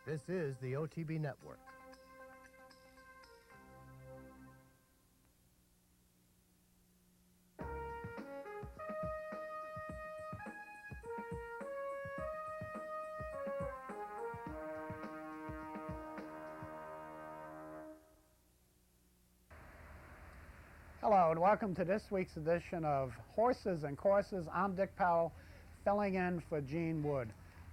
This is the OTB Network. Hello and welcome to this week's edition of Horses and Courses. I'm Dick Powell, filling in for Gene Wood.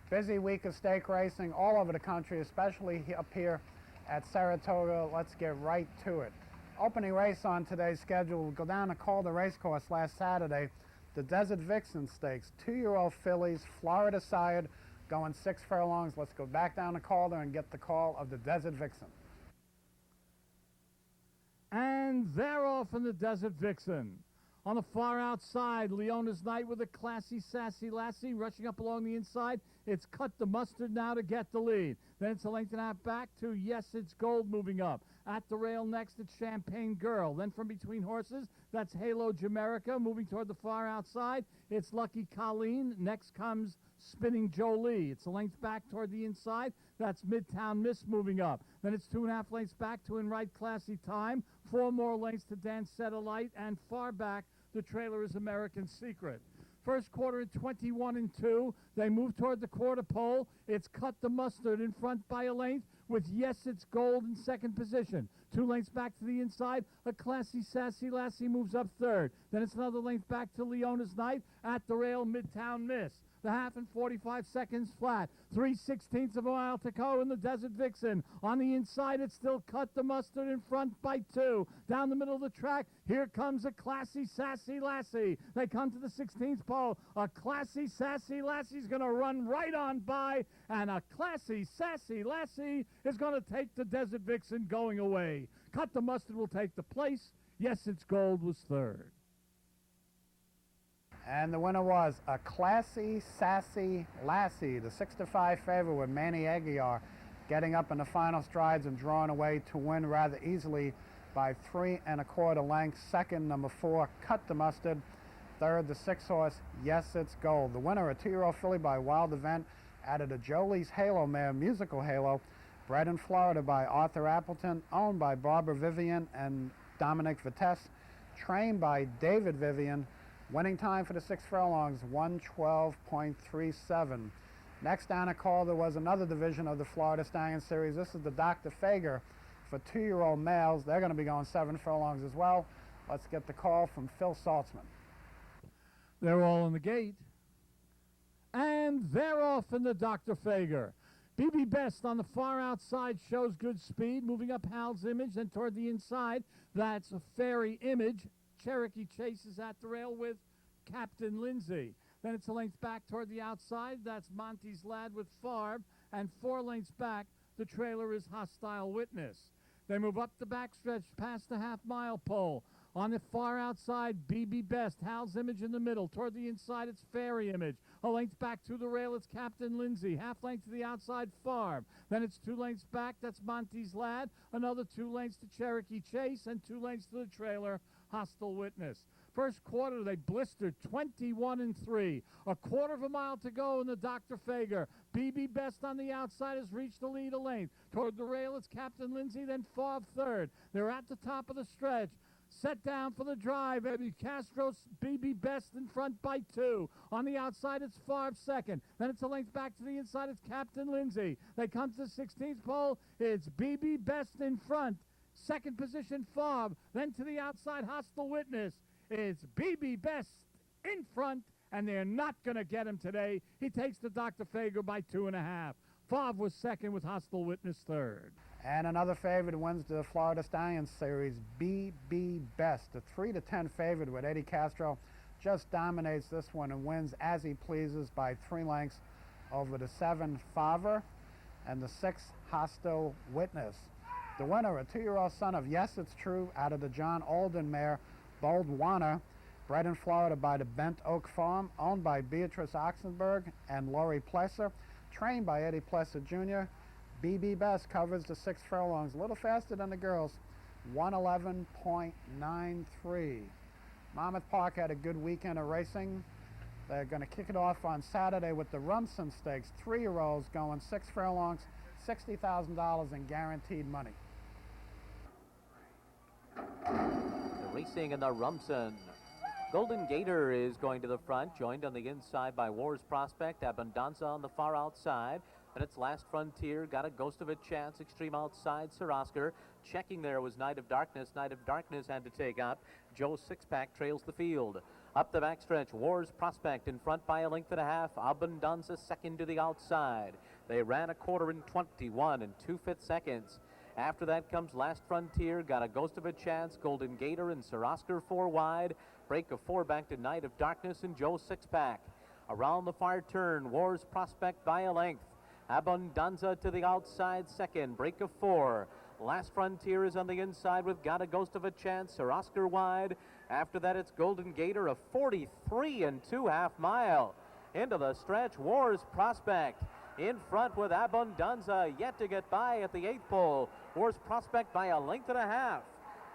Busy week of stake racing all over the country, especially up here at Saratoga. Let's get right to it. Opening race on today's schedule will go down to Calder Racecourse last Saturday. The Desert Vixen Stakes, 2-year-old fillies, Florida sired, going 6 furlongs. Let's go back down to Calder and get the call of the Desert Vixen. And they're off in the Desert Vixen. On the far outside, Leona's Knight with a classy, sassy lassie rushing up along the inside. It's Cut the Mustard now to get the lead. Then it's a length and a half back to Yes, It's Gold moving up. At the rail next, it's Champagne Girl. Then from between horses, that's Halo Jamaica moving toward the far outside. It's Lucky Colleen. Next comes Spinning Jolie. It's a length back toward the inside. That's Midtown Miss moving up. Then it's 2.5 lengths back to In Right Classy Time. 4 more lengths to Dance Satellite. And far back, the trailer is American Secret. First quarter at 21-2. They move toward the quarter pole. It's Cut the Mustard in front by a length with Yes, It's Gold in second position. 2 lengths back to the inside. A classy, sassy lassie moves up third. Then it's another length back to Leona's Knight. At the rail, Midtown Miss. The half in 45 seconds flat. 3/16 of a mile to go in the Desert Vixen. On the inside, it's still Cut the Mustard in front by 2. Down the middle of the track, here comes a classy, sassy lassie. They come to the 16th pole. A classy, sassy lassie's going to run right on by, and a classy, sassy lassie is going to take the Desert Vixen going away. Cut the Mustard will take the place. Yes, It's Gold was third. And the winner was a classy, sassy lassie, the 6-5 favorite with Manny Aguiar, getting up in the final strides and drawing away to win rather easily by 3 1/4 lengths. Second, number 4, Cut the Mustard. Third, the 6 horse, Yes, It's Gold. The winner, a 2-year-old filly by Wild Event, added a Jolie's Halo mare, Musical Halo, bred in Florida by Arthur Appleton, owned by Barbara Vivian and Dominic Vitesse, trained by David Vivian. Winning time for the 6 furlongs, 1:12.37. Next down a call, there was another division of the Florida Stallion Series. This is the Dr. Fager for 2-year-old males. They're going to be going 7 furlongs as well. Let's get the call from Phil Saltzman. They're all in the gate. And they're off in the Dr. Fager. BB Best on the far outside shows good speed, moving up Hal's Image. Then toward the inside, that's a Fairy Image. Cherokee Chase is at the rail with Captain Lindsay. Then it's a length back toward the outside. That's Monty's Lad with Farb. And 4 lengths back, the trailer is Hostile Witness. They move up the backstretch past the half-mile pole. On the far outside, BB Best. Hal's Image in the middle. Toward the inside, it's Fairy Image. A length back to the rail, it's Captain Lindsay. Half length to the outside, Farb. Then it's 2 lengths back, that's Monty's Lad. Another 2 lengths to Cherokee Chase, and 2 lengths to the trailer, Hostile Witness. First quarter, they blistered 21-3. A quarter of a mile to go in the Dr. Fager. BB Best on the outside has reached the lead a length. Toward the rail, it's Captain Lindsay, then Favre third. They're at the top of the stretch. Set down for the drive, Eddie Castro, BB Best in front by 2. On the outside, it's Favre second. Then it's a length back to the inside, it's Captain Lindsay. They come to the 16th pole, it's BB Best in front. Second position, Favre. Then to the outside, Hostile Witness. It's BB Best in front, and they're not going to get him today. He takes the Dr. Fager by 2.5. Favre was second with Hostile Witness third. And another favorite wins the Florida Stallion Series, BB Best. The 3-10 favorite with Eddie Castro just dominates this one and wins as he pleases by 3 lengths over the 7 Favre and the 6 Hostile Witness. The winner, a 2-year-old son of Yes, It's True, out of the John Alden mare, Bold Wanna, bred in Florida by the Bent Oak Farm, owned by Beatrice Oxenberg and Lori Plesser, trained by Eddie Plesser Jr. BB Best covers the 6 furlongs, a little faster than the girls, 1:11.93. Monmouth Park had a good weekend of racing. They're going to kick it off on Saturday with the Rumson Stakes. 3-year-olds going 6 furlongs, $60,000 in guaranteed money. The racing in the Rumson. Golden Gator is going to the front, joined on the inside by Wars Prospect. Abundanza on the far outside. And its Last Frontier got a ghost of a chance. Extreme outside, Sir Oscar. Checking there was Night of Darkness. Night of Darkness had to take up. Joe Sixpack trails the field. Up the backstretch, Wars Prospect in front by a length and a half. Abundanza second to the outside. They ran a quarter in 21 and 2/5 seconds. After that comes Last Frontier, got a ghost of a chance. Golden Gator and Sir Oscar 4 wide. Break of 4 back to Night of Darkness and Joe Sixpack. Around the far turn, Wars Prospect by a length. Abundanza to the outside second. Break of 4. Last Frontier is on the inside with got a ghost of a chance. Sir Oscar wide. After that, it's Golden Gator, a 43 and 2/2 mile. Into the stretch, Wars Prospect. In front with Abundanza, yet to get by at the 8th pole. Wars Prospect by a length and a half.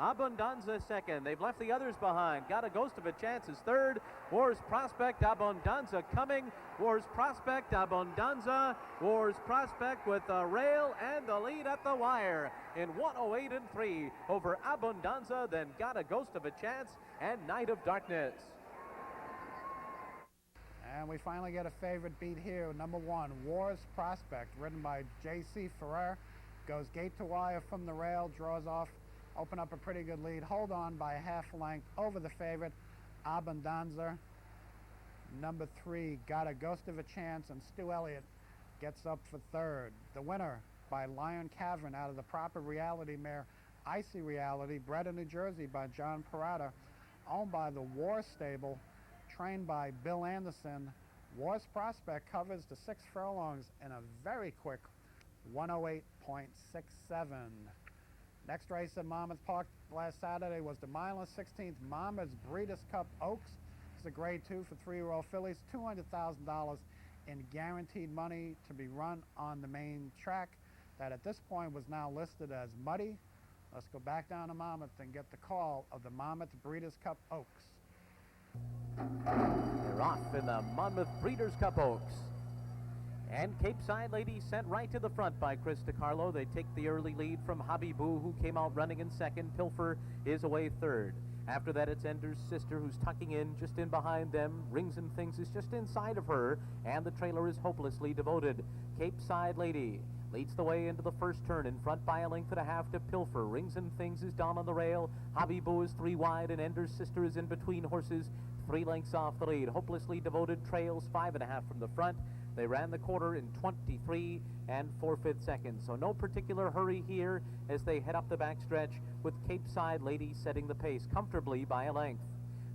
Abundanza second. They've left the others behind. Got a ghost of a chance is third. Wars Prospect, Abundanza coming. Wars Prospect, Abundanza. Wars Prospect with the rail and the lead at the wire in 1:08 and 3 over Abundanza. Then got a ghost of a chance and Night of Darkness. And we finally get a favorite beat here. Number 1, Wars Prospect, ridden by J.C. Ferrer. Goes gate to wire from the rail, draws off, open up a pretty good lead. Hold on by a half length over the favorite, Abundanza. Number 3, Got a Ghost of a Chance, and Stu Elliott gets up for third. The winner by Lion Cavern out of the Proper Reality mare, Icy Reality, bred in New Jersey by John Parada, owned by the War Stable, trained by Bill Anderson. Wars Prospect covers the 6 furlongs in a very quick 1:08.67. Next race at Monmouth Park last Saturday was the Milan 16th Monmouth's Breeders' Cup Oaks. It's a grade 2 for 3-year-old fillies, $200,000 in guaranteed money to be run on the main track that at this point was now listed as muddy. Let's go back down to Monmouth and get the call of the Monmouth Breeders' Cup Oaks. They're off in the Monmouth Breeders' Cup Oaks. And Cape Side Lady sent right to the front by Chris DiCarlo. They take the early lead from Hobby Boo, who came out running in second. Pilfer is away third. After that, it's Ender's Sister, who's tucking in just in behind them. Rings and Things is just inside of her, and the trailer is Hopelessly Devoted. Cape Side Lady leads the way into the first turn, in front by a length and a half to Pilfer. Rings and Things is down on the rail. Hobby Boo is 3 wide, and Ender's Sister is in between horses, 3 lengths off the lead. Hopelessly Devoted trails 5.5 from the front. They ran the quarter in 23 and 4/5 seconds. So no particular hurry here as they head up the backstretch, with Cape Side Lady setting the pace comfortably by a length.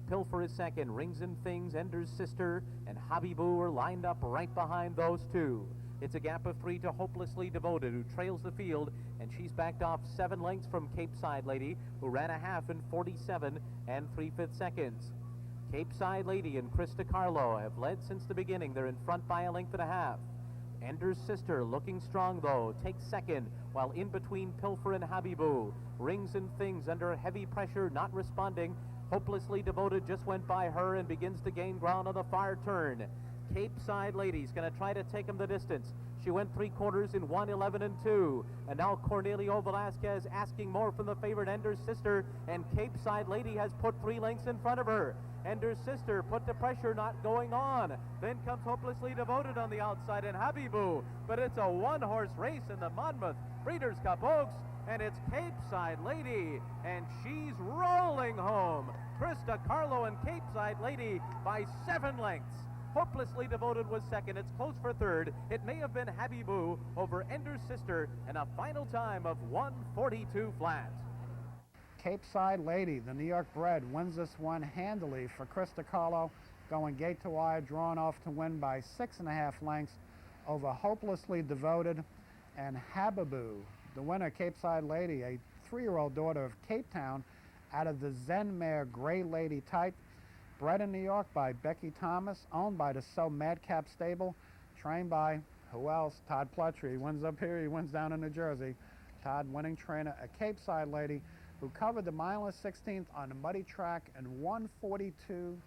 Pilfer is second. Rings and Things, Ender's Sister, and Hobby Boo are lined up right behind those two. It's a gap of 3 to Hopelessly Devoted, who trails the field, and she's backed off 7 lengths from Cape Side Lady, who ran a half in 47 and 3/5 seconds. Cape Side Lady and Chris DiCarlo have led since the beginning. They're in front by a length and a half. Ender's Sister, looking strong though, takes second, while in between Pilfer and Hobby Boo. Rings and Things under heavy pressure, not responding. Hopelessly Devoted just went by her and begins to gain ground on the far turn. Cape Side Lady's going to try to take him the distance. She went 3/4 in 1:11 and 2. And now Cornelio Velasquez asking more from the favorite Ender's Sister, and Cape Side Lady has put 3 lengths in front of her. Ender's Sister put the pressure, not going on. Then comes Hopelessly Devoted on the outside and Hobby Boo. But it's a 1-horse race in the Monmouth Breeders' Cup Oaks, and it's Cape Side Lady, and she's rolling home. Chris DiCarlo and Cape Side Lady by 7 lengths. Hopelessly Devoted was second. It's close for third. It may have been Hobby Boo over Ender's Sister, and a final time of 1:42 flat. Cape Side Lady, the New York bred, wins this one handily for Chris DiCarlo, going gate to wire, drawn off to win by 6.5 lengths over Hopelessly Devoted and Hababoo. The winner, Cape Side Lady, a 3-year-old daughter of Cape Town, out of the Zen mare Gray Lady type, bred in New York by Becky Thomas, owned by the So Madcap stable, trained by, who else? Todd Pletcher. He wins up here, he wins down in New Jersey. Todd, winning trainer, a Cape Side Lady, who covered the Milan 16th on a muddy track in 142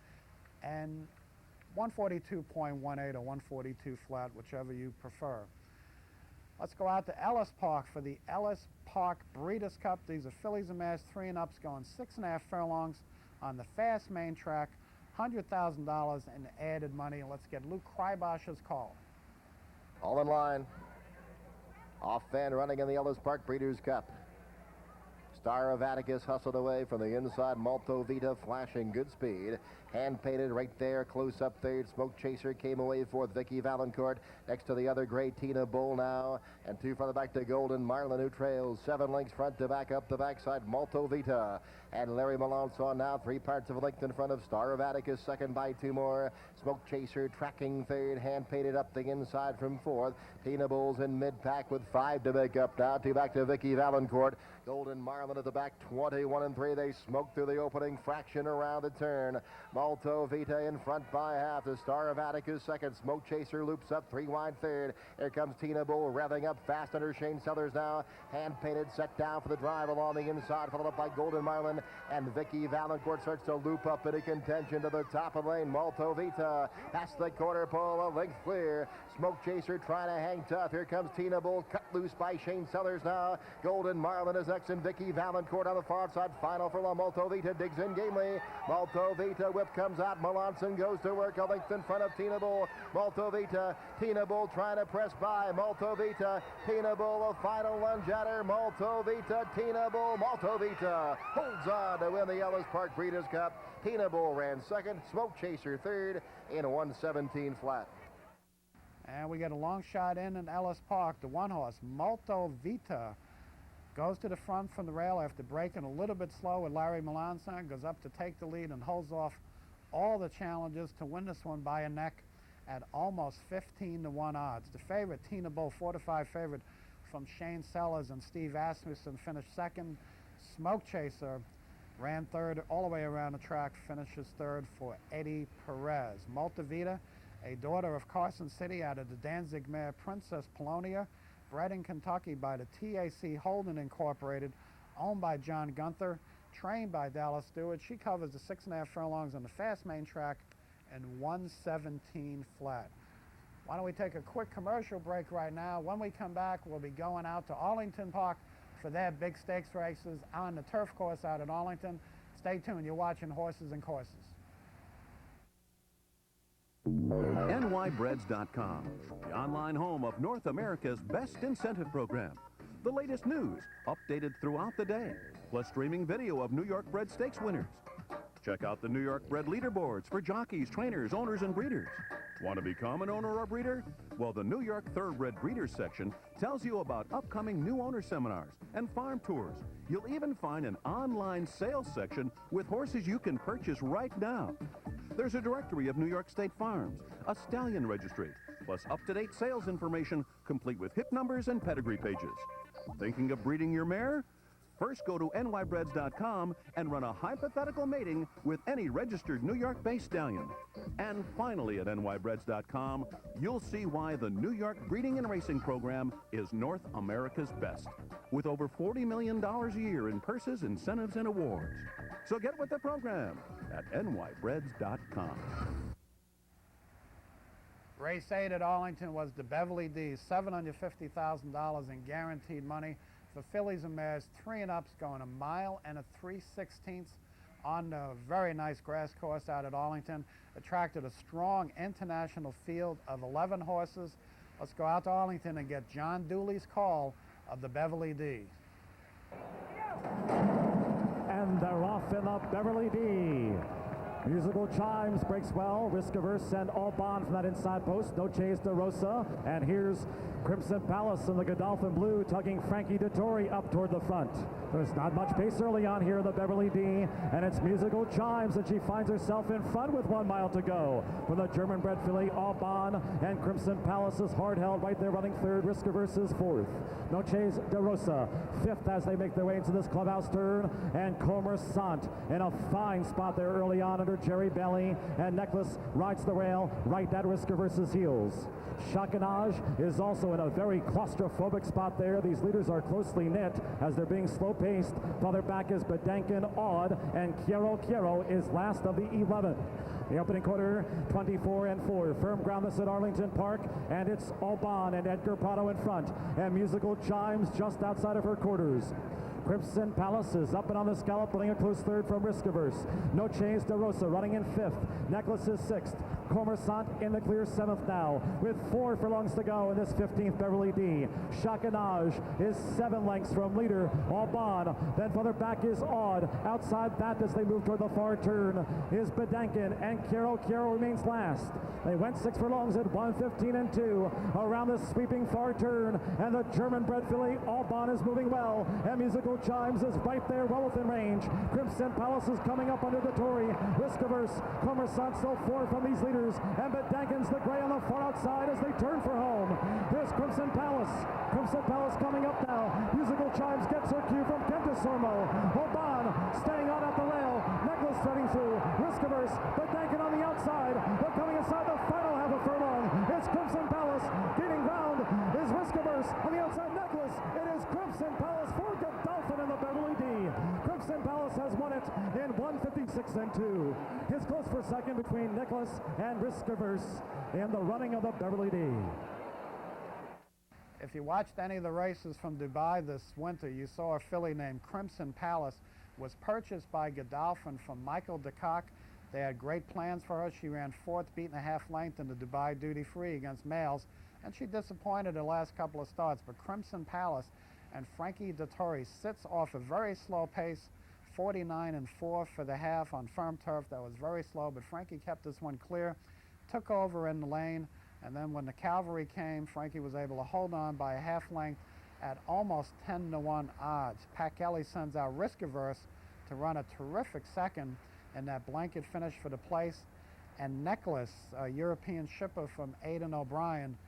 and 142.18 or 142 flat, whichever you prefer. Let's go out to Ellis Park for the Ellis Park Breeders' Cup. These are fillies and mares, 3 and ups, going 6.5 furlongs on the fast main track. $100,000 in added money. Let's get Luke Krybosh's call. All in line. Off fan running in the Ellis Park Breeders' Cup. Star of Atticus hustled away from the inside. Malto Vita flashing good speed. Hand painted right there, close up third. Smoke Chaser came away fourth. Vicky Valancourt next to the other gray Tina Bull now. And 2 from the back to Golden Marlin, who trails 7 lengths front to back up the backside. Malto Vita and Larry Melanson now 3 parts of a length in front of Star of Atticus, second by 2 more. Smoke Chaser tracking third. Hand painted up the inside from fourth. Tina Bull's in mid-pack with 5 to make up now. 2 back to Vicky Valancourt. Golden Marlin at the back, 21 and 3. They smoke through the opening fraction around the turn. Malto Vita in front by half. The Star of Atticus second. Smoke Chaser loops up 3 wide third. Here comes Tina Bull revving up fast under Shane Sellers now. Hand painted, set down for the drive along the inside, followed up by Golden Marlin. And Vicky Valancourt starts to loop up into contention to the top of the lane. Malto Vita past the quarter pole, a length clear. Smoke Chaser trying to hang tough. Here comes Tina Bull, cut loose by Shane Sellers now. Golden Marlin is next, and Vicky Valancourt on the far side. Final for La Malto Vita, digs in gamely. Malto Vita, whip comes out. Melanson goes to work, a length in front of Tina Bull. Malto Vita, Tina Bull trying to press by. Malto Vita, Tina Bull, a final lunge at her. Malto Vita, Tina Bull. Malto Vita holds on to win the Ellis Park Breeders' Cup. Tina Bull ran second, Smoke Chaser third in 1:17 flat. And we get a long shot in Ellis Park. The 1 horse, Malto Vita, goes to the front from the rail after breaking a little bit slow with Larry Melanson. Goes up to take the lead and holds off all the challenges to win this one by a neck at almost 15-1 odds. The favorite, Tina Bull, 4-5 favorite from Shane Sellers and Steve Asmussen, finished second. Smoke Chaser ran third all the way around the track, finishes third for Eddie Perez. Malto Vita, a daughter of Carson City out of the Danzig mare Princess Polonia, bred in Kentucky by the TAC Holden Incorporated, owned by John Gunther, trained by Dallas Stewart. She covers the 6.5 furlongs on the fast main track in 1:17 flat. Why don't we take a quick commercial break right now? When we come back, we'll be going out to Arlington Park for their big stakes races on the turf course out at Arlington. Stay tuned. You're watching Horses and Courses. nybreads.com, the online home of North America's best incentive program. The latest news, updated throughout the day, plus streaming video of New York bred stakes winners. Check out the New York bred leaderboards for jockeys, trainers, owners, and breeders. Want to become an owner or breeder? Well, the New York Thoroughbred Breeders section tells you about upcoming new owner seminars and farm tours. You'll even find an online sales section with horses you can purchase right now. There's a directory of New York State farms, a stallion registry, plus up-to-date sales information complete with hip numbers and pedigree pages. Thinking of breeding your mare? First, go to nybreads.com and run a hypothetical mating with any registered New York-based stallion. And finally, at nybreads.com, you'll see why the New York Breeding and Racing Program is North America's best, with over $40 million a year in purses, incentives, and awards. So get with the program at nybreads.com. Race 8 at Arlington was the Beverly D, $750,000 in guaranteed money for fillies and mares, 3 and ups, going 1 mile and 3/16 on the very nice grass course out at Arlington. Attracted a strong international field of 11 horses. Let's go out to Arlington and get John Dooley's call of the Beverly D. And they're off in the Beverly D. Musical Chimes breaks well. Risk Averse and Aubon from that inside post. No Chase de Rosa. And here's Crimson Palace in the Godolphin Blue tugging Frankie Dettori up toward the front. There's not much pace early on here in the Beverly D, and it's Musical Chimes, and she finds herself in front with 1 mile to go. From the German-bred filly Aubon, and Crimson Palace is hard held right there running third. Risk Averse is fourth. No Chase de Rosa fifth as they make their way into this clubhouse turn, and Comer Sant in a fine spot there early on under under Jerry Bailey, and Necklace rides the rail right at Risk-Averse's heels. Chacanage is also in a very claustrophobic spot there. These leaders are closely knit as they're being slow-paced. Farther back is Bedankin, Odd, and Quiero is last of the 11. The opening quarter, 24-4. Firm ground this at Arlington Park, and it's Alban and Edgar Prado in front, and Musical Chimes just outside of her quarters. Crimson Palace is up and on the scallop, running a close third from Risk-Averse. Noches de Rosa running in fifth. Necklace is sixth. Cormorant in the clear seventh now, with 4 furlongs to go in this 15th Beverly D. Chacanage is 7 lengths from leader Alban. Then further back is Odd. Outside that, as they move toward the far turn, is Bedankin, and Quiero remains last. They went 6 furlongs at 1:15-2 around the sweeping far turn, and the German-bred filly Alban is moving well, and Musical Chimes is right there, well within range. Crimson Palace is coming up under the Tory. Risk-Averse, Cormorant still 4 from these leaders, and Bedankin's the gray on the far outside as they turn for home. Here's Crimson Palace. Crimson Palace coming up now. Musical Chimes gets her cue from Kenta Sormo. Alban staying on at the rail. Necklace threading through. Risk-Averse, Bedankin on the outside. They're coming inside the final half a furlong. It's Crimson Palace. Gaining ground is Risk-Averse on the outside. Necklace. It is Crimson Palace for Godolphin in the Beverly D. Crimson Palace has won it in 1:56-2. It's close for second between Necklace and Risk-Averse in the running of the Beverly D. If you watched any of the races from Dubai this winter, you saw a filly named Crimson Palace was purchased by Godolphin from Michael DeCock. They had great plans for her. She ran 4th, beaten a half length in the Dubai Duty Free against males, and she disappointed the last couple of starts. But Crimson Palace and Frankie Dettori sits off a very slow pace, 49-4 for the half on firm turf. That was very slow, but Frankie kept this one clear, took over in the lane, and then when the cavalry came, Frankie was able to hold on by a half length at almost 10-1 odds. Pat Kelly sends out Risk-Averse to run a terrific second in that blanket finish for the place, and Necklace, a European shipper from Aidan O'Brien,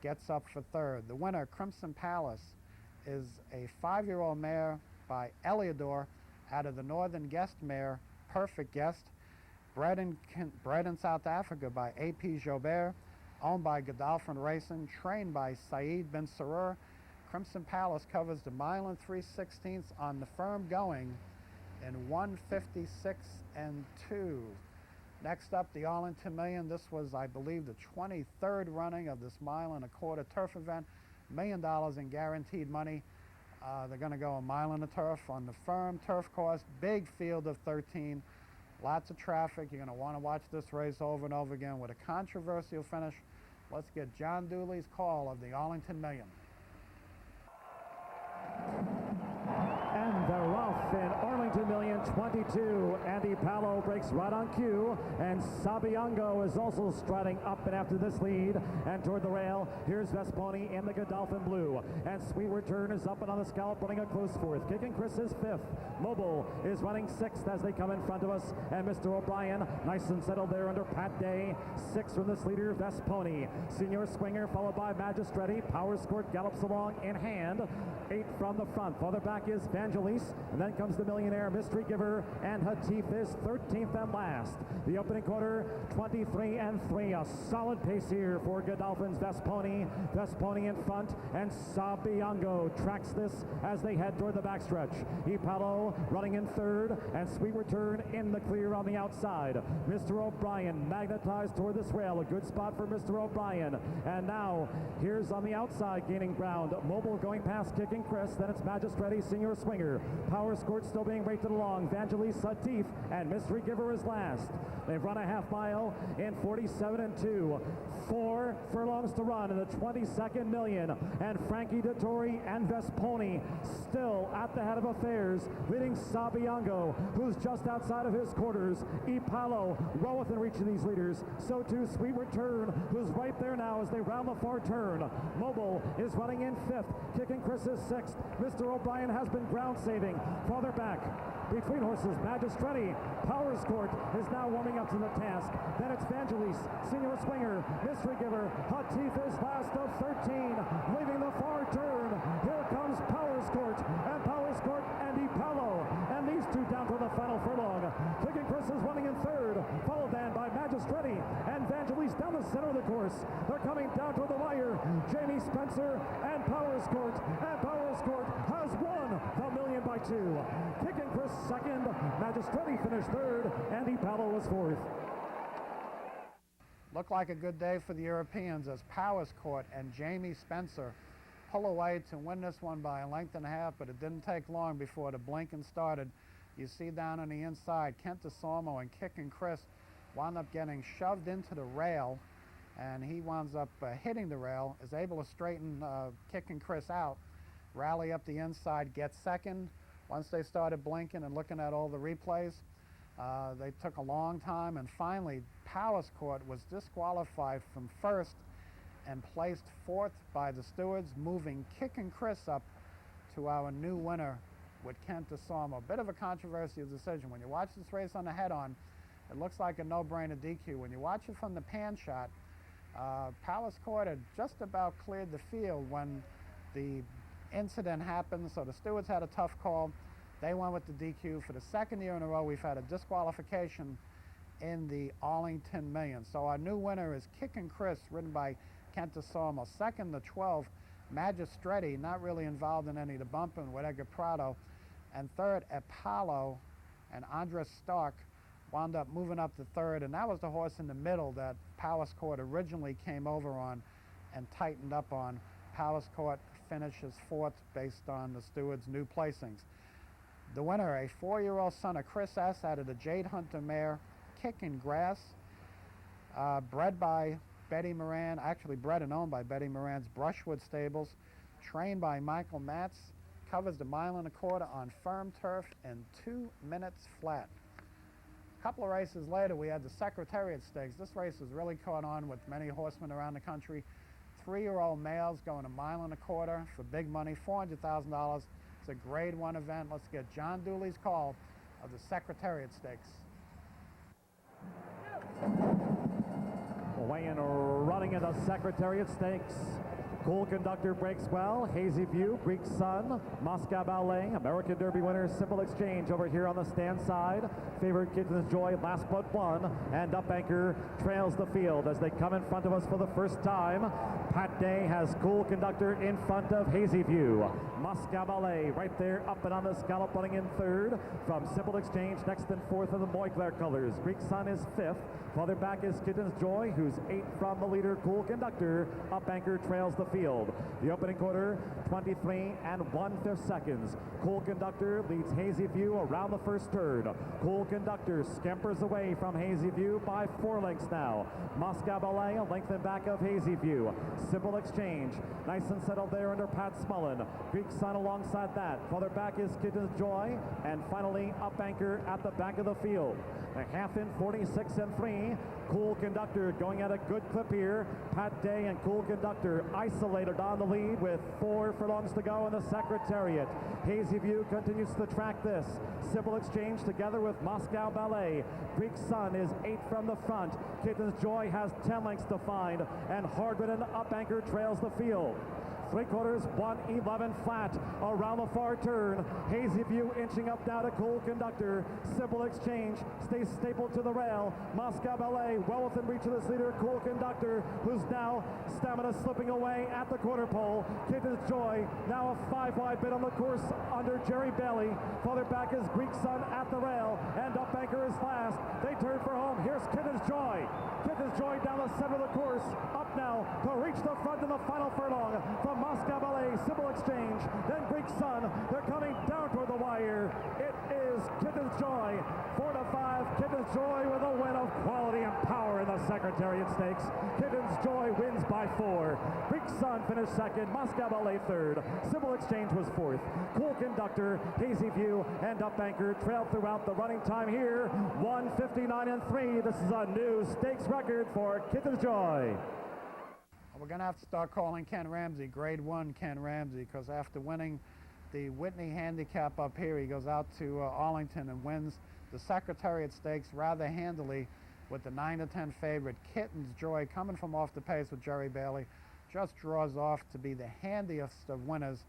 gets up for third. The winner, Crimson Palace, is a 5-year-old mare by Eliodor out of the Northern Guest mare, Perfect Guest, bred in South Africa by A.P. Jobert, owned by Godolphin Racing, trained by Saeed bin Sarur. Crimson Palace covers the mile and 3/16 on the firm going in 1:56-2. Next up, the Arlington Million. This was, I believe, the 23rd running of this mile and a quarter turf event. $1 million in guaranteed money. They're going to go a mile in the turf on the firm turf course. Big field of 13. Lots of traffic. You're going to want to watch this race over and over again with a controversial finish. Let's get John Dooley's call of the Arlington Million. And they're off in Arlington Million 22. Andy Palo breaks right on cue, and Sabiango is also striding up and after this lead and toward the rail. Here's Vesponi in the Godolphin blue, and Sweet Return is up and on the scallop, running a close fourth. Kicking Chris is fifth. Mobile is running sixth as they come in front of us, and Mr. O'Brien nice and settled there under Pat Day. Sixth from this leader, Vesponi. Senior Swinger followed by Magistretti. Power Court gallops along in hand. 8 from the front. Farther back is Vangelis, and then comes the Millionaire, Mystery Giver, and Hatif is 13th and last. The opening quarter, 23-3. A solid pace here for Godolphin's Vesponi. Vesponi in front, and Sabiango tracks this as they head toward the backstretch. Ipalo running in third, and Sweet Return in the clear on the outside. Mr. O'Brien magnetized toward this rail. A good spot for Mr. O'Brien. And now, here's on the outside gaining ground. Mobile going past Kicking Chris, then it's Magistretti, Senior Swinger. Power Squirt still being rated along. Vangelis, Satif, and Mystery Giver is last. They've run a half mile in 47-2. 4 furlongs to run in the 22nd million. And Frankie Dettori and Vesponi still at the head of affairs, leading Sabiango, who's just outside of his quarters. Ipalo well within reach of these leaders. So too Sweet Return, who's right there now as they round the far turn. Mobile is running in fifth. Kicking Chris is sixth. Mr. O'Brien has been ground saving. Farther back, between horses, Magistretti. Power Court is now warming up to the task. Then it's Vangelis, Senior Swinger, Mystery Giver. Hatif is last of 13, leaving the far turn. Here comes Power Court, and Power Court and Ipalo. And these two down to the final furlong. Kicking Chris is running in third. and Vangelis down the center of the course. They're coming down toward the wire. Jamie Spencer and Powers Court. And Powers Court has won the Million by 2. Kicking Chris second. Magistretti finished third. Andy Pallo was fourth. Looked like a good day for the Europeans as Powers Court and Jamie Spencer pull away to win this one by a length and a half, but it didn't take long before the blinking started. You see down on the inside, Kent DeSormo and Kicking Chris wound up getting shoved into the rail, and he winds up hitting the rail, is able to straighten Kicking Chris out, rally up the inside, get second. Once they started blinking and looking at all the replays, they took a long time, and finally Powers Court was disqualified from first and placed fourth by the stewards, moving Kicking Chris up to our new winner with Kent DeSormo. A bit of a controversial decision. When you watch this race on the head-on, it looks like a no-brainer DQ. When you watch it from the pan shot, Powers Court had just about cleared the field when the incident happened, so the stewards had a tough call. They went with the DQ. For the second year in a row, we've had a disqualification in the Arlington Million. So our new winner is Kicking Chris, ridden by Kent DeSormo. Second, the 12, Magistretti, not really involved in any of the bumping with Edgar Prado. And third, Apollo and Andres Stark wound up moving up to third, and that was the horse in the middle that Powers Court originally came over on and tightened up on. Powers Court finishes fourth based on the stewards' new placings. The winner, a 4-year-old son of Chris S. out of the Jade Hunter mare, Kicking Grass, bred by Betty Moran, actually bred and owned by Betty Moran's Brushwood Stables, trained by Michael Matz, covers the 1.25 miles on firm turf in 2 minutes flat. A couple of races later, we had the Secretariat Stakes. This race has really caught on with many horsemen around the country. 3-year-old males going 1.25 miles for big money, $400,000. It's a grade 1 event. Let's get John Dooley's call of the Secretariat Stakes. Away and running in the Secretariat Stakes. Cool Conductor breaks well. Hazy View, Greek Sun, Moscow Ballet, American Derby winner Simple Exchange over here on the stand side. Favorite Kitten's Joy, Last But One, and Up Anchor trails the field as they come in front of us for the first time. Pat Day has Cool Conductor in front of Hazy View. Moscow Ballet right there up and on the scallop, running in third. From Simple Exchange, next and fourth of the Moyclair colors. Greek Sun is fifth. Farther back is Kitten's Joy, who's 8th from the leader, Cool Conductor. Up Anchor trails the field. The opening quarter, 23 1/5 seconds. Cool Conductor leads Hazy View around the first turn. Cool Conductor scampers away from Hazy View by 4 lengths now. Moscow Ballet a length in back of Hazy View. Simple Exchange, nice and settled there under Pat Smullen. Greek Sun alongside that. Farther back is Kitten's Joy, and finally Up Anchor at the back of the field. A half in 46 3. Cool Conductor going at a good clip here. Pat Day and Cool Conductor isolated on the lead with 4 furlongs to go in the Secretariat. Hazy View continues to track this. Simple Exchange together with Moscow Ballet. Greek Sun is 8 from the front. Kitten's Joy has 10 lengths to find, and hard-ridden Up Anchor trails the field. 3/4, 1:11 flat around the far turn. Hazy View inching up now to Cool Conductor. Simple Exchange stays stapled to the rail. Moscow Ballet well within reach of this leader, Cool Conductor, who's now stamina slipping away at the quarter pole. Kitten's Joy now a 5-wide bid on the course under Jerry Bailey. Farther back is Greek Sun at the rail, and Up Anchor is last. They turn for home. Here's Kitten's Joy. Kitten's Joy down the center of the course. Up now to reach the front in the final furlong from Moscow Ballet, Simple Exchange, then Greek Sun. They're coming down toward the wire. It is Kitten's Joy, 4-5. Kitten's Joy with a win of quality and power in the Secretariat Stakes. Kitten's Joy wins by 4. Greek Sun finished second. Moscow Ballet third. Simple Exchange was fourth. Cool Conductor, Hazy View, and Up Anchor trailed throughout the running time here. 1:59 3. This is a new stakes record for Kitten's Joy. We're going to have to start calling Ken Ramsey grade 1 Ken Ramsey, because after winning the Whitney Handicap up here, he goes out to Arlington and wins the Secretariat Stakes rather handily with the 9-10 favorite Kitten's Joy, coming from off the pace with Jerry Bailey. Just draws off to be the handiest of winners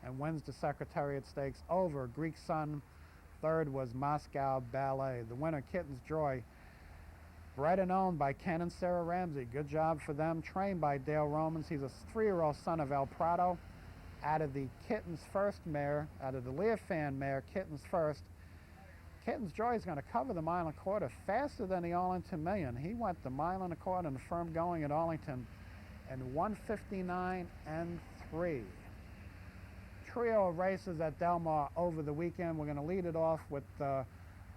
and wins the Secretariat Stakes over Greek Sun. Third was Moscow Ballet. The winner, Kitten's Joy, Bred and owned by Ken and Sarah Ramsey. Good job for them. Trained by Dale Romans. He's a 3-year-old son of El Prado. Out of the Kittens First mare, out of the Leofan mare, Kittens First. Kittens Joy is going to cover the mile and a quarter faster than the Arlington Million. He went the mile and a quarter in the firm going at Arlington in 1:59 and 3. Trio of races at Del Mar over the weekend. We're going to lead it off with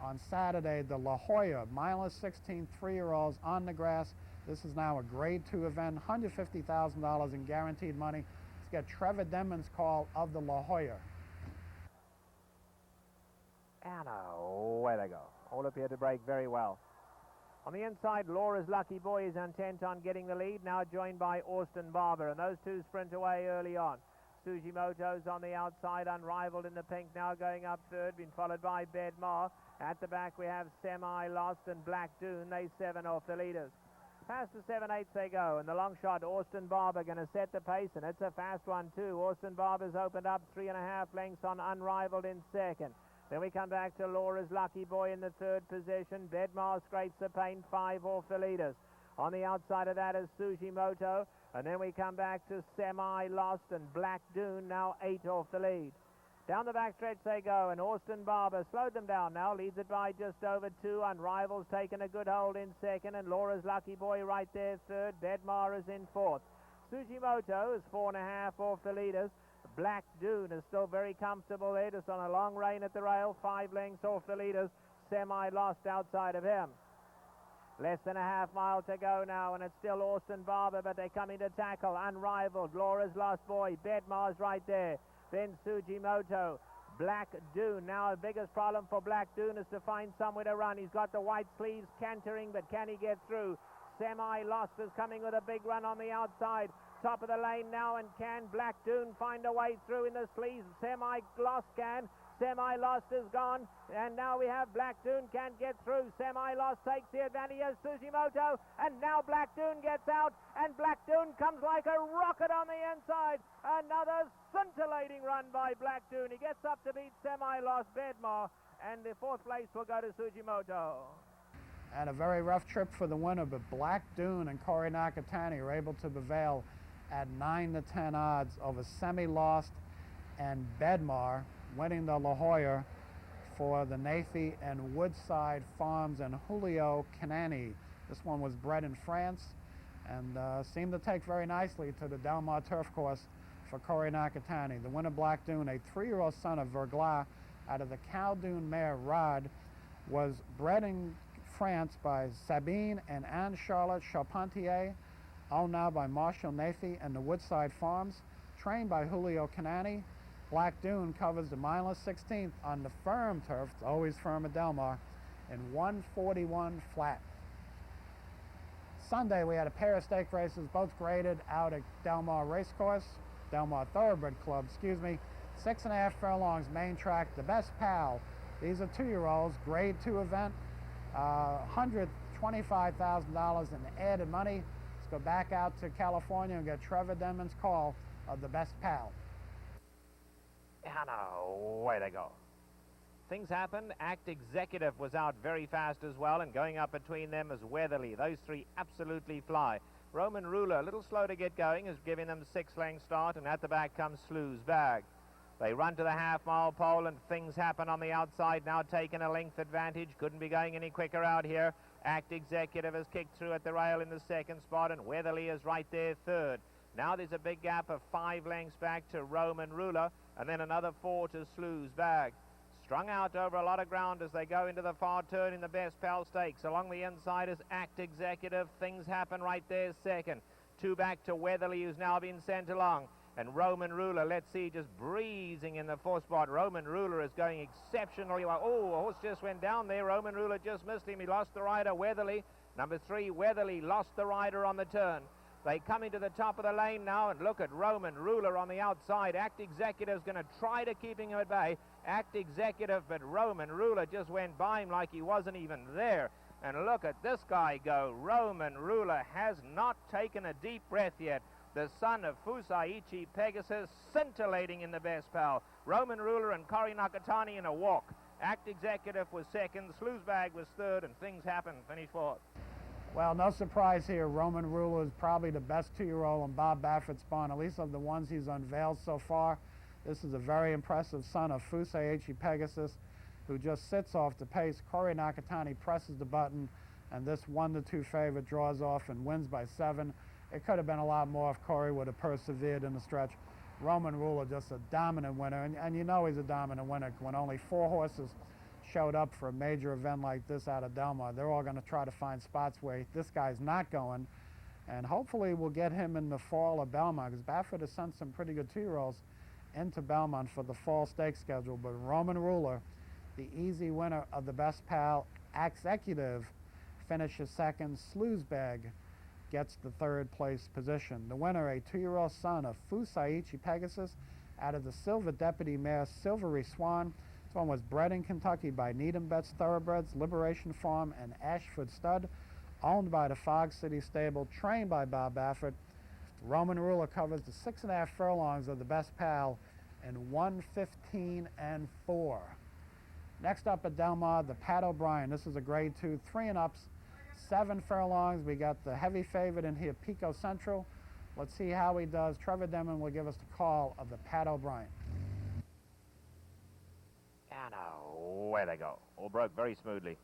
on Saturday, the La Jolla, mile and 16 3-year-olds on the grass. This is now a grade 2 event, $150,000 in guaranteed money. Let's get Trevor Denman's call of the La Jolla. And away they go. All appear to break very well. On the inside, Laura's Lucky Boy is intent on getting the lead, now joined by Austin Barber, and those two sprint away early on. Sujimoto's on the outside, unrivaled in the pink, now going up third, been followed by Bedmar. At the back we have Semi Lost and Black Dune, they 7 off the leaders. Past the 7/8 they go, and the long shot, Austin Barber, going to set the pace, and it's a fast one too. Austin Barber's opened up 3.5 lengths on Unrivaled in second. Then we come back to Laura's Lucky Boy in the third position. Bedmar scrapes the paint, 5 off the leaders. On the outside of that is Sujimoto, and then we come back to Semi Lost and Black Dune, now 8 off the lead. Down the backstretch they go, and Austin Barber slowed them down now, leads it by just over 2. Unrival's taken a good hold in second, and Laura's Lucky Boy right there third. Bedmar is in fourth. Sujimoto is 4.5 off the leaders. Black Dune is still very comfortable there, just on a long rein at the rail, 5 lengths off the leaders. Semi Lost outside of him. Less than a half mile to go now, and it's still Austin Barber, but they're coming to tackle. Unrivaled, Laura's Lost Boy, Bedmar's right there. Then Sujimoto, Black Dune. Now the biggest problem for Black Dune is to find somewhere to run. He's got the white sleeves cantering, but can he get through? Semi Lost is coming with a big run on the outside. Top of the lane now, and can Black Dune find a way through in the sleeves? Semi Lost can. Semi Lost is gone, and now we have Black Dune can't get through. Semi Lost takes the advantage of Sujimoto, and now Black Dune gets out, and Black Dune comes like a rocket on the inside. Another scintillating run by Black Dune. He gets up to beat Semi Lost, Bedmar, and the fourth place will go to Sujimoto. And a very rough trip for the winner, but Black Dune and Corey Nakatani are able to prevail at 9-10 odds over Semi Lost and Bedmar, winning the La Jolla for the Nafi and Woodside Farms and Julio Canani. This one was bred in France and seemed to take very nicely to the Del Mar turf course for Corey Nakatani. The winner, Black Dune, a 3-year-old son of Verglas out of the Khaldun mare Rod, was bred in France by Sabine and Anne-Charlotte Charpentier, owned now by Marshall Nafi and the Woodside Farms, trained by Julio Canani. Black Dune covers the mile and 16th on the firm turf, it's always firm at Del Mar, in 1:41 flat. Sunday we had a pair of stake races, both graded out at Del Mar Racecourse, Del Mar Thoroughbred Club, 6.5 furlongs, main track, the Best Pal. These are 2-year-olds, grade 2 event, $125,000 in added money. Let's go back out to California and get Trevor Denman's call of the Best Pal. And away they go. Things happen. Act Executive was out very fast as well, and going up between them is Weatherly. Those three absolutely fly. Roman Ruler, a little slow to get going, is giving them 6-length start, and at the back comes Slew's Bag. They run to the half-mile pole, and Things Happen on the outside, now taking a length advantage. Couldn't be going any quicker out here. Act Executive has kicked through at the rail in the second spot, and Weatherly is right there third. Now there's a big gap of 5 lengths back to Roman Ruler, and then another 4 to Slew's Bag. Strung out over a lot of ground as they go into the far turn in the Best Pal Stakes. Along the inside is Act Executive. Things Happen right there second. 2 back to Weatherly, who's now been sent along. And Roman Ruler, let's see, just breezing in the 4th spot. Roman Ruler is going exceptionally well. Oh, a horse just went down there. Roman Ruler just missed him. He lost the rider, Weatherly. Number 3, Weatherly, lost the rider on the turn. They come into the top of the lane now, and look at Roman Ruler on the outside. Act Executive's going to try to keep him at bay. Act Executive, but Roman Ruler just went by him like he wasn't even there. And look at this guy go. Roman Ruler has not taken a deep breath yet. The son of Fusaichi Pegasus, scintillating in the Best Pal. Roman Ruler and Corey Nakatani in a walk. Act Executive was second, Slew's Bag was third, and Things Happen finished fourth. Well, no surprise here. Roman Ruler is probably the best 2-year-old in Bob Baffert's barn, at least of the ones he's unveiled so far. This is a very impressive son of Fusaichi Pegasus, who just sits off the pace. Corey Nakatani presses the button, and this 1-2 favorite draws off and wins by 7. It could have been a lot more if Corey would have persevered in the stretch. Roman Ruler, just a dominant winner, and you know he's a dominant winner when only 4 horses showed up for a major event like this out of Del Mar. They're all going to try to find spots where this guy's not going, and hopefully we'll get him in the fall of Belmont, because Baffert has sent some pretty good 2-year-olds into Belmont for the fall stake schedule. But Roman Ruler, the easy winner of the Best Pal Executive, finishes second. Sleuzbag gets the 3rd place position. The winner, a 2-year-old son of Fusaichi Pegasus, out of the Silver Deputy mare Silvery Swan. This one was bred in Kentucky by Needham Betts Thoroughbreds, Liberation Farm, and Ashford Stud, owned by the Fog City Stable, trained by Bob Baffert. Roman Ruler covers the 6.5 furlongs of the Best Pal in 1:15.4. Next up at Del Mar, the Pat O'Brien. This is a grade 2, 3-and-ups, 7 furlongs. We got the heavy favorite in here, Pico Central. Let's see how he does. Trevor Denman will give us the call of the Pat O'Brien. And away they go. All broke very smoothly.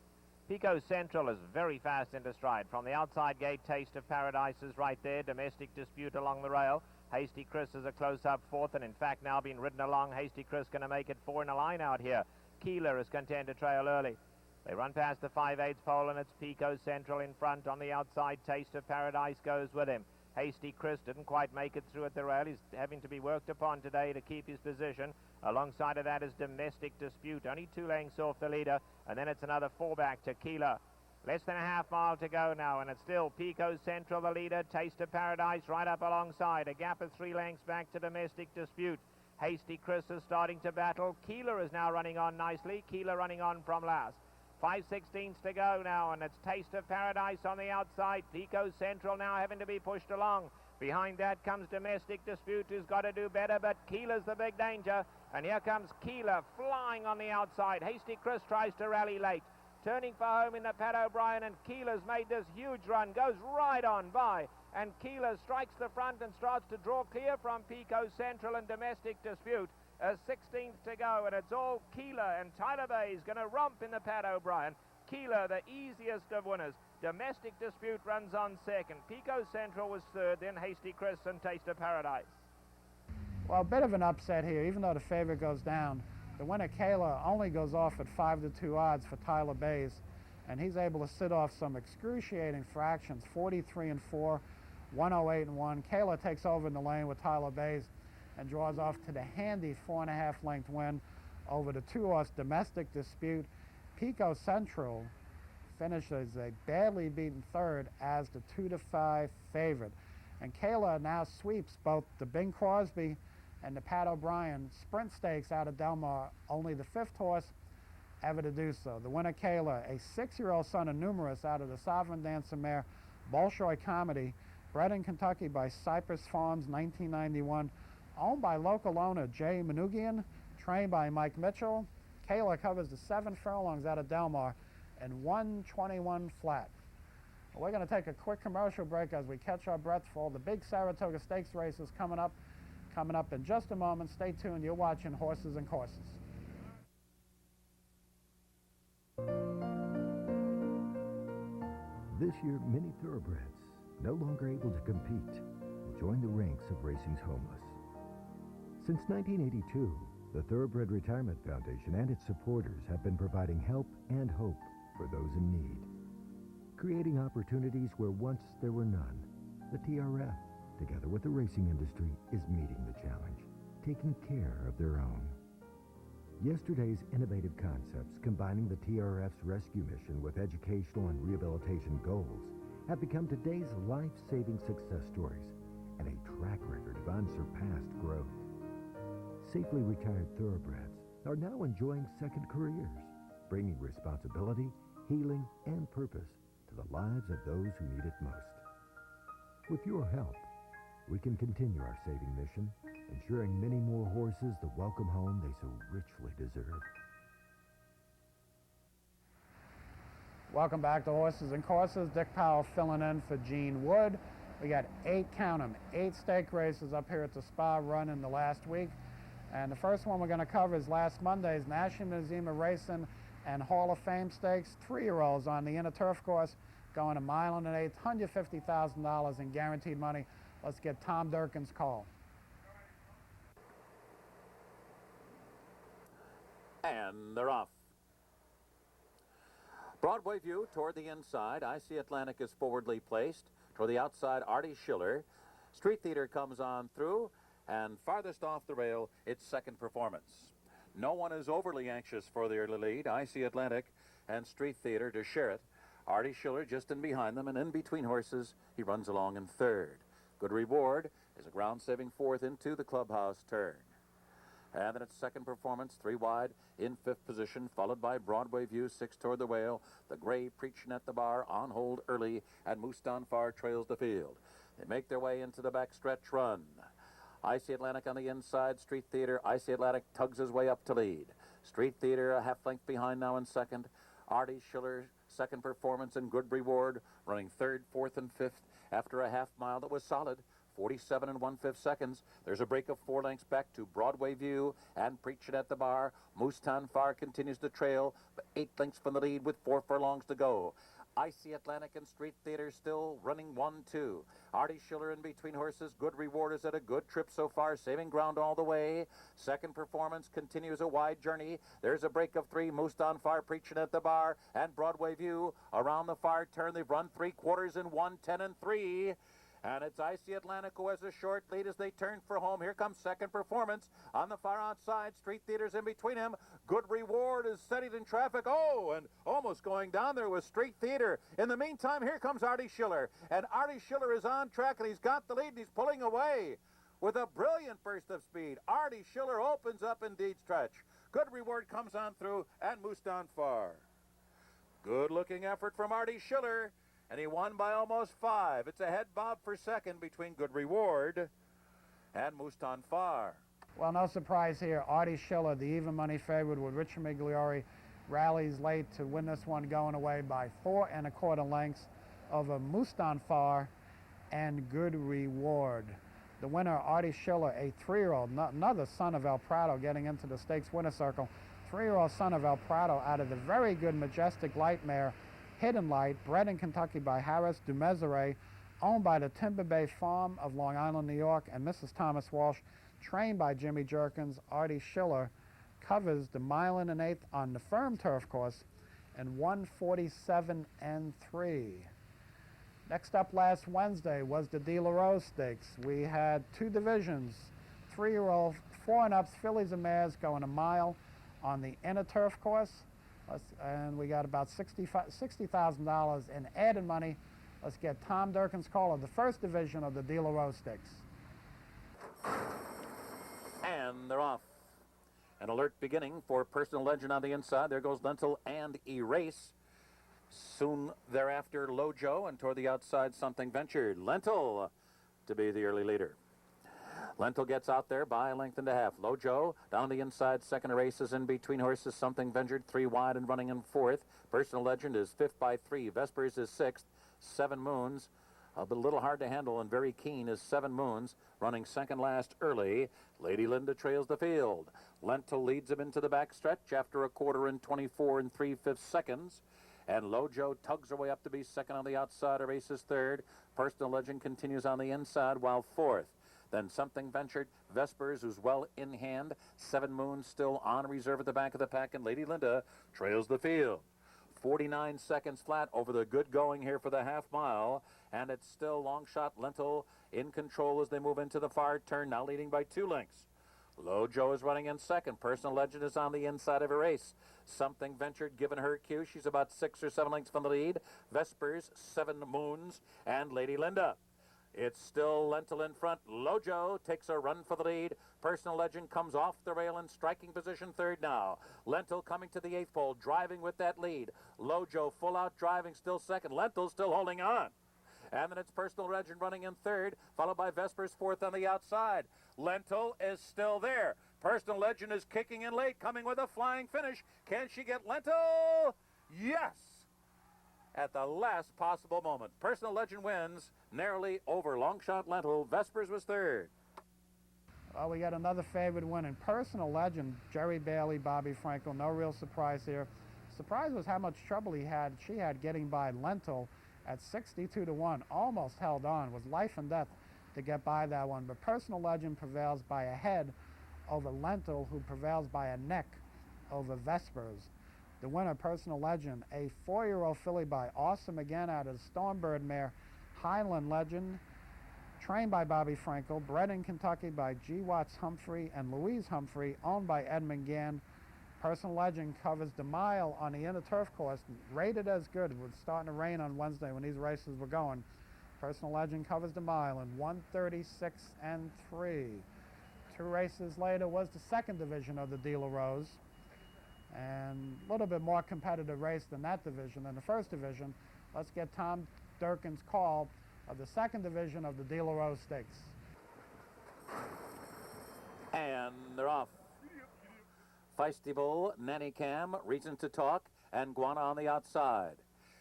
Pico Central is very fast into stride. From the outside gate, Taste of Paradise is right there. Domestic Dispute along the rail. Hasty Chris is a close-up 4th, and in fact now being ridden along. Hasty Chris going to make it 4 in a line out here. Keeler is content to trail early. They run past the 5/8 pole, and it's Pico Central in front. On the outside, Taste of Paradise goes with him. Hasty Chris didn't quite make it through at the rail. He's having to be worked upon today to keep his position. Alongside of that is Domestic Dispute, only 2 lengths off the leader, and then it's another 4 back to Keeler. Less than a half mile to go now, and it's still Pico Central the leader. Taste of Paradise right up alongside. A gap of 3 lengths back to Domestic Dispute. Hasty Chris is starting to battle. Keeler is now running on nicely. Keeler running on from last. 5/16 to go now, and it's Taste of Paradise on the outside. Pico Central now having to be pushed along. Behind that comes Domestic Dispute, who's got to do better, but Keeler's the big danger. And here comes Keeler flying on the outside. Hasty Chris tries to rally late. Turning for home in the Pat O'Brien, and Keeler's made this huge run. Goes right on by, and Keeler strikes the front and starts to draw clear from Pico Central and Domestic Dispute. A 16th to go, and it's all Keeler, and Tyler Bay is going to romp in the Pat O'Brien. Keeler, the easiest of winners. Domestic Dispute runs on 2nd. Pico Central was 3rd, then Hasty Chris and Taste of Paradise. Well, a bit of an upset here, even though the favorite goes down. The winner, Kayla, only goes off at 5-2 odds for Tyler Bays, and he's able to sit off some excruciating fractions, 43-4, 108-1. Kayla takes over in the lane with Tyler Bays and draws off to the handy 4.5 length win over the 2-horse Domestic Dispute. Pico Central finishes a badly beaten 3rd as the 2-5 favorite. And Kayla now sweeps both the Bing Crosby and the Pat O'Brien Sprint Stakes out of Del Mar, only the 5th horse ever to do so. The winner, Kayla, a 6-year-old son of Numerous out of the Sovereign Dancer mare Bolshoi Comedy, bred in Kentucky by Cypress Farms, 1991, owned by local owner Jay Manugian, trained by Mike Mitchell. Kayla covers the 7 furlongs out of Del Mar and 121 flat. We're going to take a quick commercial break as we catch our breath for all the big Saratoga Stakes races coming up in just a moment. Stay tuned. You're watching Horses and Courses. This year, many thoroughbreds, no longer able to compete, will join the ranks of racing's homeless. Since 1982, the Thoroughbred Retirement Foundation and its supporters have been providing help and hope for those in need, creating opportunities where once there were none. The TRF, together with the racing industry, is meeting the challenge, taking care of their own. Yesterday's innovative concepts, combining the TRF's rescue mission with educational and rehabilitation goals, have become today's life-saving success stories and a track record of unsurpassed growth. Safely retired thoroughbreds are now enjoying second careers, bringing responsibility, healing, and purpose to the lives of those who need it most. With your help, we can continue our saving mission, ensuring many more horses the welcome home they so richly deserve. Welcome back to Horses and Courses. Dick Powell filling in for Gene Wood. We got 8 stake races up here at the Spa run in the last week. And the first one we're going to cover is last Monday's National Museum of Racing and Hall of Fame Stakes. 3-year-olds on the inner turf course going a mile and an eighth, $150,000 in guaranteed money. Let's get Tom Durkin's call. And they're off. Broadway View toward the inside. IC Atlantic is forwardly placed. Toward the outside, Artie Schiller. Street Theater comes on through. And farthest off the rail, its second performance. No one is overly anxious for the early lead. IC Atlantic and Street Theater to share it. Artie Schiller just in behind them, and in between horses, he runs along in third. Good Reward is a ground-saving fourth into the clubhouse turn. And then its second performance, 3 wide in 5th position, followed by Broadway View, 6 toward the whale. The Gray Preaching at the Bar on hold early, and Moustonfar trails the field. They make their way into the backstretch run. IC Atlantic on the inside, Street Theater. IC Atlantic tugs his way up to lead. Street Theater a half length behind now in second. Artie Schiller, second performance, and Good Reward running 3rd, 4th, and 5th after a half mile that was solid. 47 1/5 seconds. There's a break of 4 lengths back to Broadway View and Preaching at the Bar. Moustonfar continues to trail, but 8 lengths from the lead with 4 furlongs to go. IC Atlantic and Street Theater still running 1-2. Artie Schiller in between horses. Good Reward is at a good trip so far, saving ground all the way. Second performance continues a wide journey. There's a break of 3. Moustonfar Preaching at the Bar and Broadway View around the far turn. They've run 3/4 in 1:10 and 3. And it's IC Atlantic who has a short lead as they turn for home. Here comes second performance on the far outside. Street Theater's in between him. Good Reward is steadied in traffic. Oh, and almost going down there with Street Theater. In the meantime, here comes Artie Schiller. And Artie Schiller is on track, and he's got the lead, and he's pulling away with a brilliant burst of speed. Artie Schiller opens up indeed stretch. Good Reward comes on through, and Moustonfar. Good-looking effort from Artie Schiller. And he won by almost 5. It's a head bob for second between Good Reward and Moustonfar. Well, no surprise here. Artie Schiller, the even money favorite with Richard Migliori, rallies late to win this one, going away by 4 1/4 lengths over Moustonfar and Good Reward. The winner, Artie Schiller, a 3-year-old, another son of El Prado, getting into the stakes winner circle. 3-year-old son of El Prado out of the very good Majestic Light mare, Hidden Light, bred in Kentucky by Harris Dumesere, owned by the Timber Bay Farm of Long Island, New York, and Mrs. Thomas Walsh, trained by Jimmy Jerkins. Artie Schiller covers the mile and an eighth on the firm turf course in 1:47 and 3. Next up last Wednesday was the De La Rose Stakes. We had 2 divisions, 3-year-old, 4 and ups, fillies and mares going a mile on the inner turf course. And we got about $60,000 in added money. Let's get Tom Durkin's call of the first division of the De La Rose Stakes. And they're off. An alert beginning for Personal Legend on the inside. There goes Lentil and Erase. Soon thereafter, Lojo, and toward the outside, Something Ventured. Lentil to be the early leader. Lentil gets out there by a length and a half. Lojo down the inside, second races in between horses. Something Ventured, 3 wide and running in 4th. Personal Legend is 5th by 3. Vespers is 6th. 7 Moons, but a little hard to handle and very keen is 7 Moons, running second last early. Lady Linda trails the field. Lentil leads him into the backstretch after a 1/4 in 24 3/5 seconds. And Lojo tugs her way up to be second on the outside. Races 3rd. Personal Legend continues on the inside while 4th. Then Something Ventured, Vespers, who's well in hand. 7 Moons still on reserve at the back of the pack, and Lady Linda trails the field. 49 seconds flat over the good going here for the half mile, and it's still long shot Lentil in control as they move into the far turn, now leading by 2 lengths. Lojo is running in second. Personal Legend is on the inside of a race. Something Ventured given her cue. She's about 6 or 7 lengths from the lead. Vespers, 7 Moons, and Lady Linda. It's still Lentil in front. Lojo takes a run for the lead. Personal Legend comes off the rail in striking position 3rd now. Lentil coming to the 8th pole, driving with that lead. Lojo full out driving, still 2nd. Lentil still holding on. And then it's Personal Legend running in 3rd, followed by Vespers 4th on the outside. Lentil is still there. Personal Legend is kicking in late, coming with a flying finish. Can she get Lentil? Yes! at the last possible moment. Personal Legend wins narrowly over Longshot Lentil. Vespers was third. Well, we got another favorite win in Personal Legend. Jerry Bailey, Bobby Frankel. No real surprise here. Surprise was how much trouble she had getting by Lentil at 62-1. Almost held on. Was life and death to get by that one. But Personal Legend prevails by a head over Lentil, who prevails by a neck over Vespers. The winner, Personal Legend, a 4-year-old filly by Awesome Again out of Stormbird mare Highland Legend, trained by Bobby Frankel, bred in Kentucky by G. Watts Humphrey and Louise Humphrey, owned by Edmund Gann. Personal Legend covers the mile on the inner turf course, rated as good. It was starting to rain on Wednesday when these races were going. Personal Legend covers the mile in 1:36.3. 2 races later was the second division of the De La Rose, and a little bit more competitive race than that division, than the first division. Let's get Tom Durkin's call of the second division of the De La Rose Stakes. And they're off. Feisty Bull, Nanny Cam, Reason to Talk, and Guana on the outside.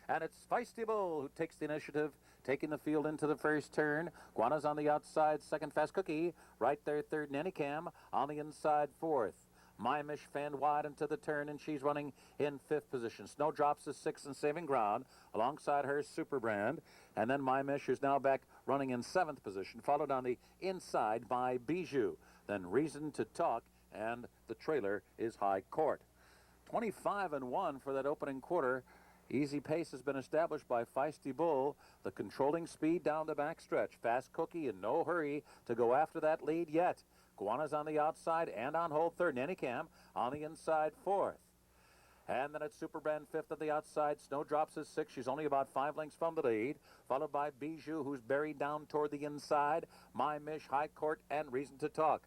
And it's Feisty Bull who takes the initiative, taking the field into the first turn. Guana's on the outside, second, Fast Cookie. Right there, third, Nanny Cam. On the inside, fourth. My Mish fanned wide into the turn, and she's running in fifth position. Snowdrops is sixth and saving ground. Alongside her, Superbrand. And then My Mish is now back running in seventh position, followed on the inside by Bijou. Then Reason to Talk, and the trailer is High Court. 25-1 for that opening quarter. Easy pace has been established by Feisty Bull. The controlling speed down the backstretch. Fast Cookie in no hurry to go after that lead yet. Guana's on the outside and on hold third. Nanny Cam on the inside fourth. And then it's Superbrand fifth on the outside. Snowdrops is sixth. She's only about 5 lengths from the lead. Followed by Bijou, who's buried down toward the inside. My Mish, High Court, and Reason to Talk.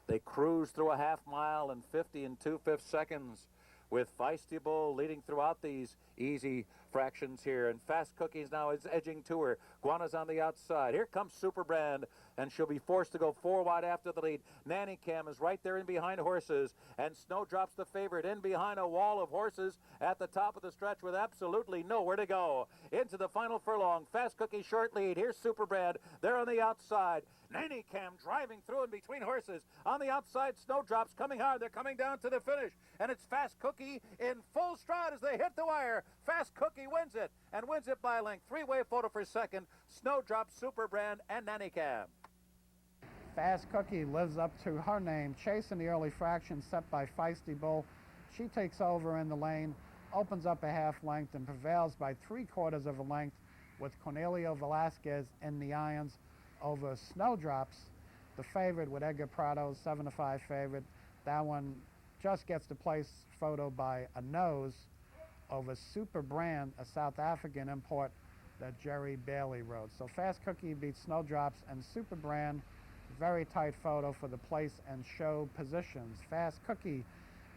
They cruise through a half mile in 50 2/5 seconds, with Feisty Bull leading throughout these easy fractions here. And Fast Cookies now is edging to her. Guana's on the outside. Here comes Superbrand, and she'll be forced to go 4 wide after the lead. Nanny Cam is right there in behind horses, and Snowdrop's the favorite in behind a wall of horses at the top of the stretch with absolutely nowhere to go. Into the final furlong. Fast Cookie short lead. Here's Superbrand. They're on the outside. Nanny Cam driving through in between horses. On the outside, Snowdrops coming hard. They're coming down to the finish. And it's Fast Cookie in full stride as they hit the wire. Fast Cookie wins it, and wins it by a length. 3-way photo for second. Snowdrop, Superbrand, and Nanny Cam. Fast Cookie lives up to her name, chasing the early fraction set by Feisty Bull. She takes over in the lane, opens up a half length, and prevails by 3/4 of a length with Cornelio Velasquez in the irons over Snowdrops, the favorite with Edgar Prado, 7-5 favorite. That one just gets the place photo by a nose over Superbrand, a South African import that Jerry Bailey rode. So Fast Cookie beats Snowdrops, and Superbrand, very tight photo for the place and show positions. Fast Cookie,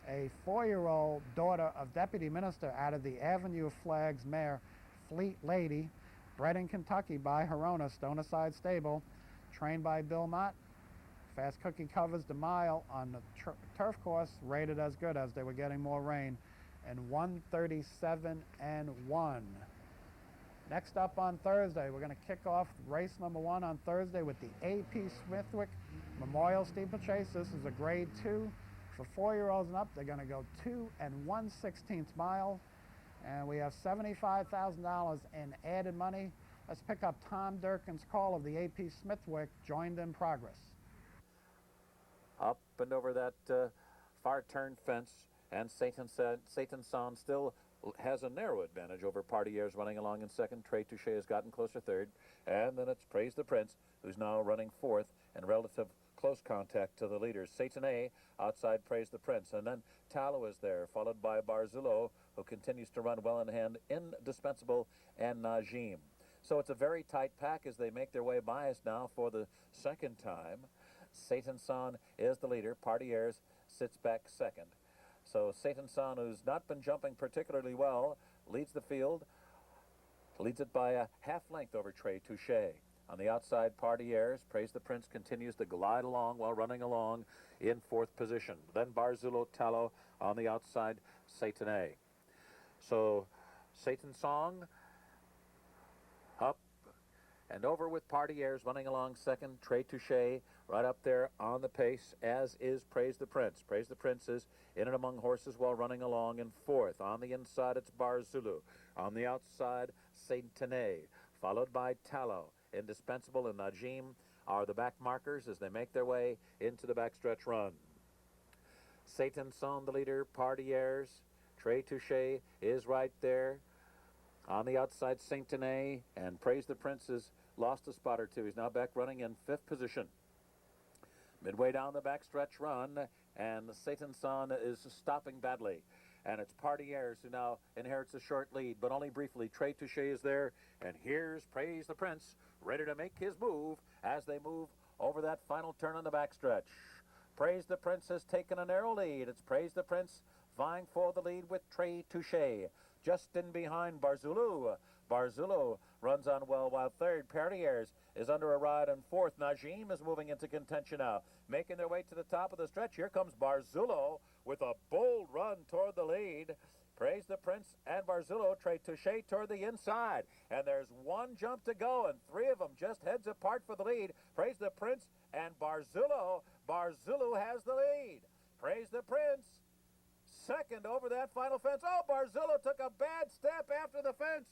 a 4-year-old daughter of Deputy Minister out of the Avenue of Flags mare Fleet Lady, bred in Kentucky by Herona, Stonerside Stable, trained by Bill Mott. Fast Cookie covers the mile on the turf course, rated as good as they were getting more rain, and 137-1. Next up on Thursday, we're going to kick off race number 1 on Thursday with the A.P. Smithwick Memorial Steeplechase. This is a grade 2 for 4-year-olds and up. They're going to go 2 1/16 miles. And we have $75,000 in added money. Let's pick up Tom Durkin's call of the A.P. Smithwick, joined in progress. Up and over that far turn fence, and Satan Son still has a narrow advantage over Partiers running along in second. Trey Touche has gotten closer third. And then it's Praise the Prince, who's now running fourth in relative close contact to the leaders. Satan A outside Praise the Prince. And then Tallow is there, followed by Barzillo, who continues to run well in hand, Indispensable, and Najim. So it's a very tight pack as they make their way by us now for the second time. Satan Son is the leader. Partiers sits back second. So Satan Son, who's not been jumping particularly well, leads the field. Leads it by a half length over Trey Touche. On the outside, Partiers, Praise the Prince continues to glide along while running along in fourth position. Then Barzillo, Tallow on the outside, Satan A. So Satan Song And over with Party Airs running along second. Trey Touche right up there on the pace, as is Praise the Prince. Praise the Prince is in and among horses while running along in fourth. On the inside, it's Bar Zulu. On the outside, Saint Tenay, followed by Tallow. Indispensable and Najim are the back markers as they make their way into the backstretch run. Satan Son, the leader, Party Airs. Trey Touche is right there. On the outside, Saint Tenay, and Praise the Prince has lost a spot or two. He's now back running in fifth position. Midway down the backstretch run, and Satan Son is stopping badly. And it's Party Airs who now inherits a short lead, but only briefly. Trey Touche is there, and here's Praise the Prince, ready to make his move as they move over that final turn on the backstretch. Praise the Prince has taken a narrow lead. It's Praise the Prince vying for the lead with Trey Touche. Just in behind Barzulu. Barzulu runs on well while third. Party Airs is under a ride and fourth. Najim is moving into contention now. Making their way to the top of the stretch. Here comes Barzulu with a bold run toward the lead. Praise the Prince and Barzulu. Trey Touche toward the inside. And there's one jump to go, and three of them just heads apart for the lead. Praise the Prince and Barzulu. Barzulu has the lead. Praise the Prince. Second over that final fence. Oh, Barzulu took a bad step after the fence.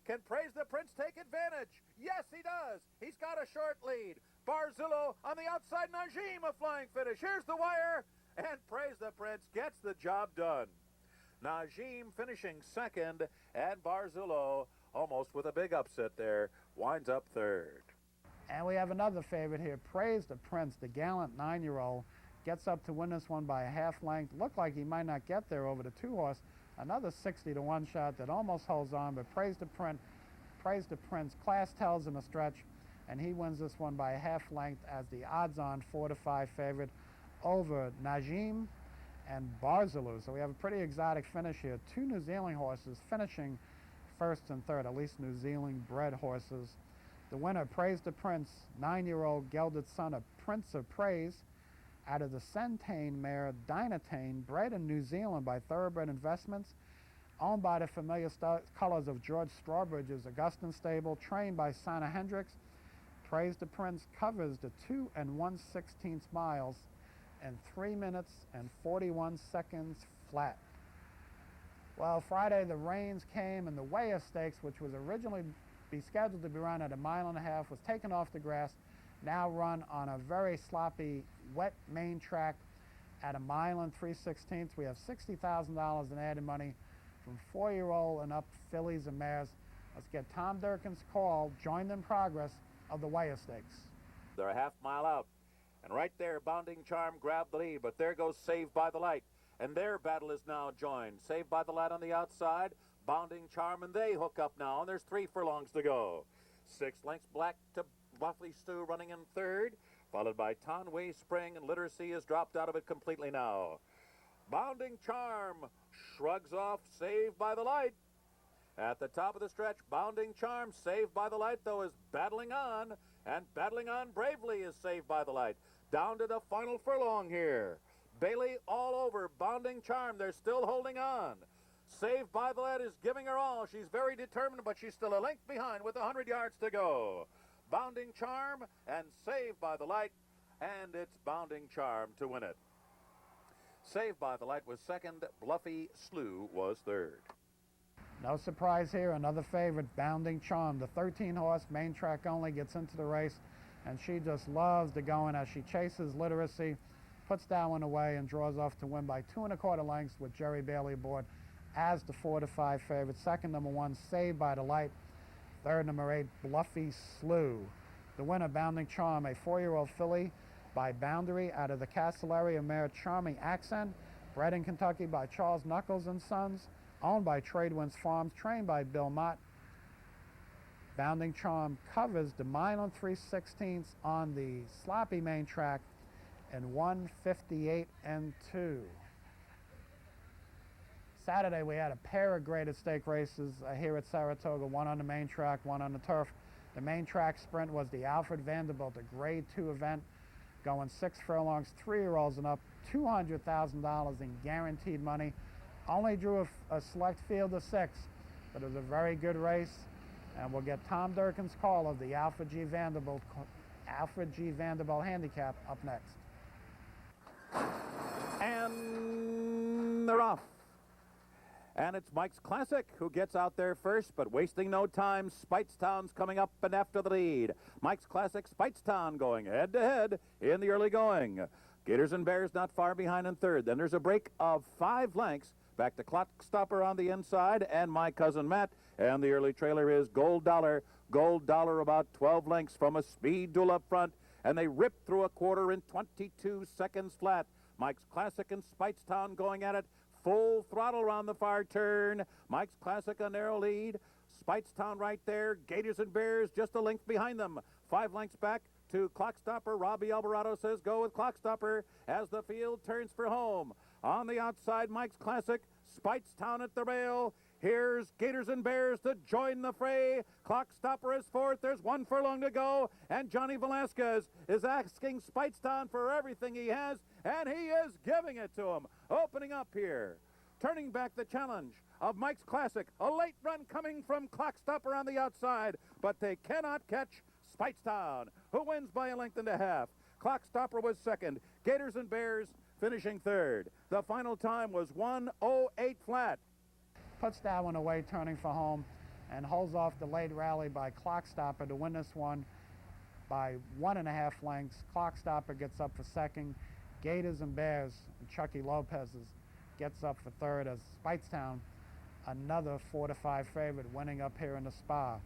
Can Praise the Prince take advantage? Yes, he does. He's got a short lead. Barzulu on the outside. Najim, a flying finish. Here's the wire, and Praise the Prince gets the job done. Najim finishing second, and Barzulu, almost with a big upset there, winds up third. And we have another favorite here. Praise the Prince, the gallant 9-year-old. Gets up to win this one by a half length. Looked like he might not get there over the 2-horse. Another 60-to-1 shot that almost holds on, but Praise the Prince. Class tells in a stretch, and he wins this one by a half length as the odds-on 4-to-5 favorite over Najim and Barzulu. So we have a pretty exotic finish here. Two New Zealand horses finishing first and third, at least New Zealand bred horses. The winner, Praise the Prince, 9-year-old gelded son of Prince of Praise, out of the Centane mare Dynatane, bred in New Zealand by Thoroughbred Investments, owned by the familiar colors of George Strawbridge's Augustin stable, trained by Sana Hendricks. Praise the Prince covers the 2 1/16 miles in 3 minutes and 41 seconds flat. Well, Friday the rains came, and the Weyer Stakes, which was originally be scheduled to be run at 1.5 miles, was taken off the grass, now run on a very sloppy, wet main track at 1 3/16 miles. We have $60,000 in added money from 4-year-old and up fillies and mares. Let's get Tom Durkin's call, joined in progress of the Weyer Stakes. They're a half mile out, and right there, Bounding Charm grabbed the lead, but there goes Saved by the Light, and their battle is now joined. Saved by the Light on the outside, Bounding Charm, and they hook up now, and there's 3 furlongs to go. 6 lengths Black to Buffly Stew running in third, followed by Tonway Spring, and Literacy has dropped out of it completely now. Bounding Charm shrugs off Saved by the Light. At the top of the stretch, Bounding Charm, Saved by the Light, though, is battling on, and battling on bravely is Saved by the Light. Down to the final furlong here. Bailey all over Bounding Charm. They're still holding on. Saved by the Light is giving her all. She's very determined, but she's still a length behind with 100 yards to go. Bounding Charm and Saved by the Light, and it's Bounding Charm to win it. Saved by the Light was second. Bluffy Slew was third. No surprise here, another favorite, Bounding Charm. The 13-horse, main track only, gets into the race, and she just loves to go in as she chases Literacy, puts that one away, and draws off to win by 2 1/4 lengths with Jerry Bailey aboard as the 4-to-5 favorite. Second, number 1, Saved by the Light. Third, number 8, Bluffy Slew. The winner, Bounding Charm, a 4-year-old filly by Boundary out of the Castle area mare Charming Accent, bred in Kentucky by Charles Knuckles and Sons, owned by Tradewinds Farms, trained by Bill Mott. Bounding Charm covers the 1 3/16 on the sloppy main track in 1:58 and 2. Saturday we had a pair of graded stake races here at Saratoga, one on the main track, one on the turf. The main track sprint was the Alfred Vanderbilt, a grade 2 event, going 6 furlongs, 3-year-olds and up, $200,000 in guaranteed money. Only drew a select field of 6, but it was a very good race. And we'll get Tom Durkin's call of the Alfred G. Vanderbilt handicap up next. And they're off. And it's Mike's Classic who gets out there first, but wasting no time, Speightstown's coming up and after the lead. Mike's Classic, Speightstown going head-to-head in the early going. Gators and Bears not far behind in third. Then there's a break of 5 lengths. Back to Clock Stopper on the inside, and My Cousin Matt. And the early trailer is Gold Dollar. Gold Dollar about 12 lengths from a Speed Duel up front, and they rip through a quarter in 22 seconds flat. Mike's Classic and Speightstown going at it. Full throttle around the far turn. Mike's Classic a narrow lead. Speightstown right there. Gators and Bears just a length behind them. 5 lengths back to Clockstopper. Robbie Alvarado says go with Clockstopper as the field turns for home. On the outside, Mike's Classic. Speightstown at the rail. Here's Gators and Bears to join the fray. Clockstopper is fourth. There's 1 furlong to go. And Johnny Velasquez is asking Speightstown for everything he has. And he is giving it to him. Opening up here. Turning back the challenge of Mike's Classic. A late run coming from Clockstopper on the outside. But they cannot catch Speightstown, who wins by a length and a half. Clockstopper was second. Gators and Bears finishing third. The final time was 1:08 flat. Puts that one away, turning for home, and holds off the late rally by Clockstopper to win this one by 1.5 lengths. Clockstopper gets up for second. Gators and Bears, and Chucky Lopez's gets up for third as Speightstown, another 4-5 favorite, winning up here in the Spa.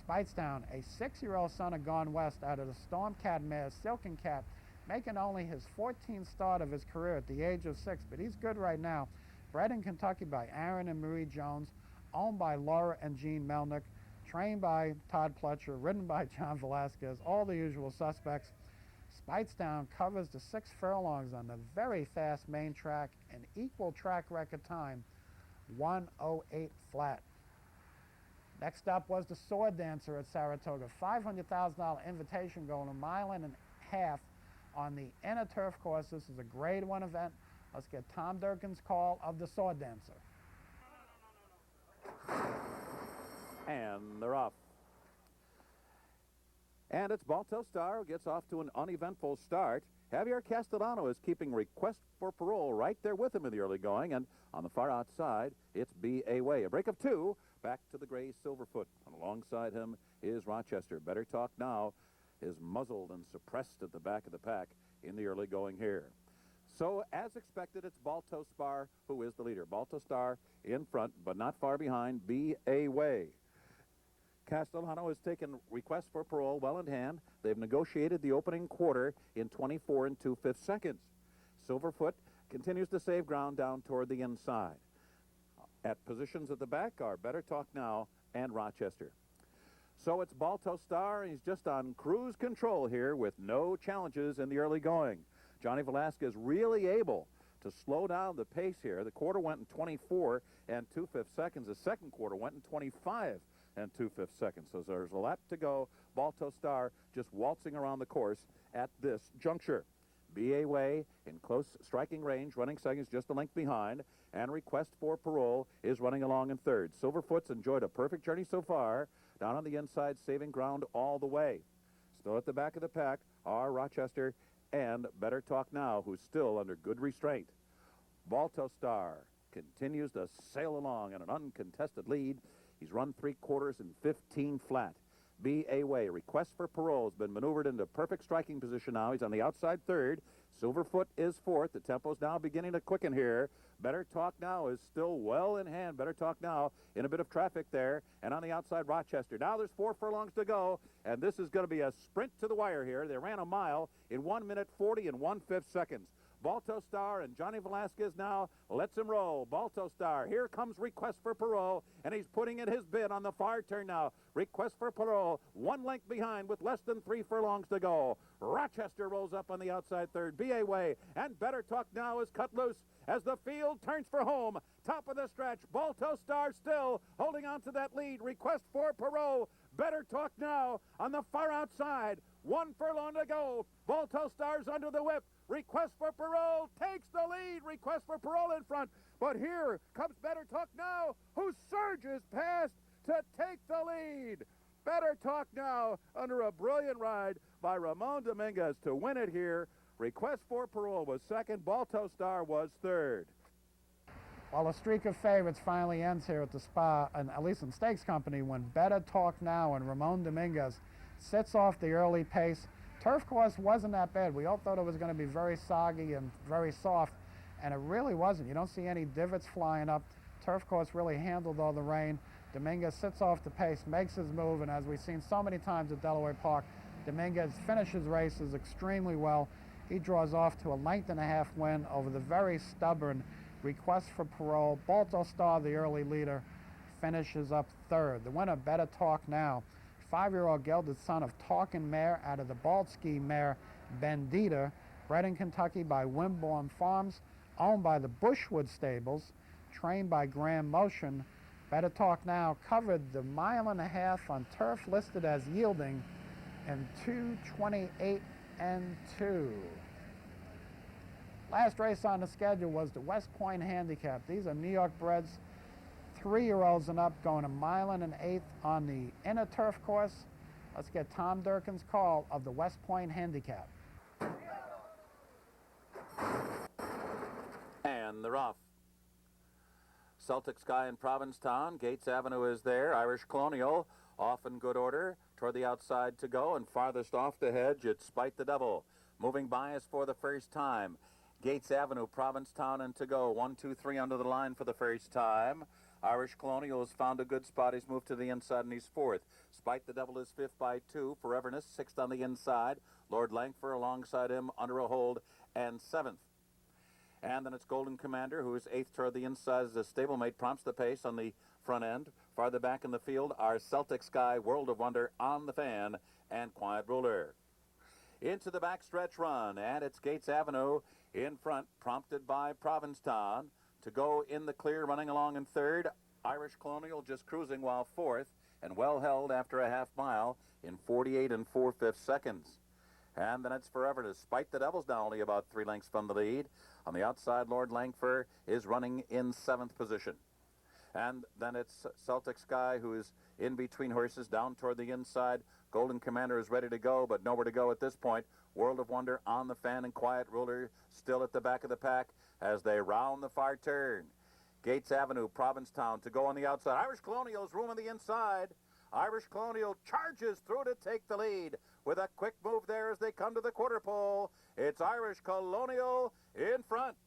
Speightstown, a 6-year-old son of Gone West out of the Stormcat mare, Silken Cat, making only his 14th start of his career at the age of 6, but he's good right now. Bred in Kentucky by Aaron and Marie Jones, owned by Laura and Gene Melnick, trained by Todd Pletcher, ridden by John Velasquez, all the usual suspects. Speightstown covers the 6 furlongs on the very fast main track, an equal track record time, 1:08 flat. Next up was the Sword Dancer at Saratoga, $500,000 invitation going, 1.5 miles on the inner turf course. This is a grade 1 event. Let's get Tom Durkin's call of the Sword Dancer. And they're off. And it's Balto Star who gets off to an uneventful start. Javier Castellano is keeping Request for Parole right there with him in the early going. And on the far outside, it's B.A. Way. A break of 2. Back to the gray Silverfoot. And alongside him is Rochester. Better Talk Now is muzzled and suppressed at the back of the pack in the early going here. So, as expected, it's Balto Star who is the leader. Balto Star in front, but not far behind, B.A. Way. Castellano has taken Request for Parole well in hand. They've negotiated the opening quarter in 24 2/5 seconds. Silverfoot continues to save ground down toward the inside. At positions at the back are Better Talk Now and Rochester. So it's Balto Star. He's just on cruise control here with no challenges in the early going. Johnny Velasquez really able to slow down the pace here. The quarter went in 24 2/5 seconds. The second quarter went in 25 2/5 seconds. So there's a lap to go. Balto Star just waltzing around the course at this juncture. B.A. Way in close striking range, running seconds just a length behind, and Request for Parole is running along in third. Silverfoot's enjoyed a perfect journey so far, down on the inside, saving ground all the way. Still at the back of the pack are Rochester and Better Talk Now, who's still under good restraint. Balto Star continues to sail along in an uncontested lead. He's run 3/4 in 15 flat. B.A. Way, Request for Parole, has been maneuvered into perfect striking position now. He's on the outside third. Silverfoot is fourth. The tempo's now beginning to quicken here. Better Talk Now is still well in hand. Better Talk Now in a bit of traffic there. And on the outside, Rochester. Now there's 4 furlongs to go, and this is going to be a sprint to the wire here. They ran a mile in 1 minute 40 and 1/5 seconds. Balto Star and Johnny Velasquez now lets him roll. Balto Star, here comes Request for Parole, and he's putting in his bid on the far turn now. Request for Parole, 1 length behind with less than 3 furlongs to go. Rochester rolls up on the outside third. B.A. Way and Better Talk Now is cut loose as the field turns for home. Top of the stretch, Balto Star still holding on to that lead. Request for Parole, Better Talk Now on the far outside. 1 furlong to go. Balto Star's under the whip. Request for Parole takes the lead. Request for Parole in front. But here comes Better Talk Now, who surges past to take the lead. Better Talk Now under a brilliant ride by Ramon Dominguez to win it here. Request for Parole was second. Balto Star was third. Well, a streak of favorites finally ends here at the Spa, and at least in Stakes Company, when Better Talk Now and Ramon Dominguez sits off the early pace. Turf course wasn't that bad. We all thought it was going to be very soggy and very soft, and it really wasn't. You don't see any divots flying up. Turf course really handled all the rain. Dominguez sits off the pace, makes his move, and as we've seen so many times at Delaware Park, Dominguez finishes races extremely well. He draws off to a length and a half win over the very stubborn Request for Parole. Balto Star, the early leader, finishes up third. The winner, Better Talk Now, 5-year-old gelded son of Talkin' Mare out of the Baltsky mare Bandita, bred in Kentucky by Wimborne Farms, owned by the Bushwood Stables, trained by Graham Motion. Better Talk Now covered the 1.5 miles on turf listed as yielding in 2:28 and 2. Last race on the schedule was the West Point Handicap. These are New York breds, 3-year-olds and up, going 1.8 miles on the inner turf course. Let's get Tom Durkin's call of the West Point Handicap. And they're off. Celtic Sky in Provincetown. Gates Avenue is there. Irish Colonial off in good order. Toward the outside to go, and farthest off the hedge, it's Spite the Devil. Moving by us for the first time. Gates Avenue, Provincetown, and to go. 1, 2, 3 under the line for the first time. Irish Colonial has found a good spot. He's moved to the inside, and he's fourth. Spite the Devil is fifth by 2. Foreverness, sixth on the inside. Lord Langford alongside him under a hold, and seventh. And then it's Golden Commander, who is eighth toward the inside as a stablemate, prompts the pace on the front end. Farther back in the field are Celtic Sky, World of Wonder, On the Fan, and Quiet Ruler. Into the backstretch run, and it's Gates Avenue in front, prompted by Provincetown. To go in the clear, running along in third. Irish Colonial just cruising while fourth, and well held after a half mile in 48 and 4/5 seconds. And then it's Forever to Spite the Devils, now only about 3 lengths from the lead. On the outside, Lord Langford is running in 7th position. And then it's Celtic Sky, who is in between horses, down toward the inside. Golden Commander is ready to go, but nowhere to go at this point. World of Wonder, On the Fan, and Quiet Ruler still at the back of the pack as they round the far turn. Gates Avenue, Provincetown to go on the outside. Irish Colonial's room on the inside. Irish Colonial charges through to take the lead with a quick move there as they come to the quarter pole. It's Irish Colonial in front.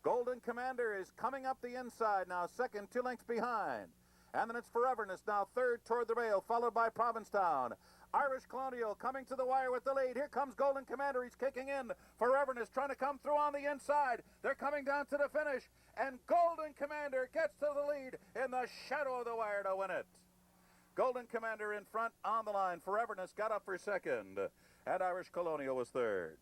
Golden Commander is coming up the inside now, second, 2 lengths behind. And then it's Foreverness now third toward the rail, followed by Provincetown. Irish Colonial coming to the wire with the lead. Here comes Golden Commander. He's kicking in. Foreverness trying to come through on the inside. They're coming down to the finish. And Golden Commander gets to the lead in the shadow of the wire to win it. Golden Commander in front on the line. Foreverness got up for second. And Irish Colonial was third.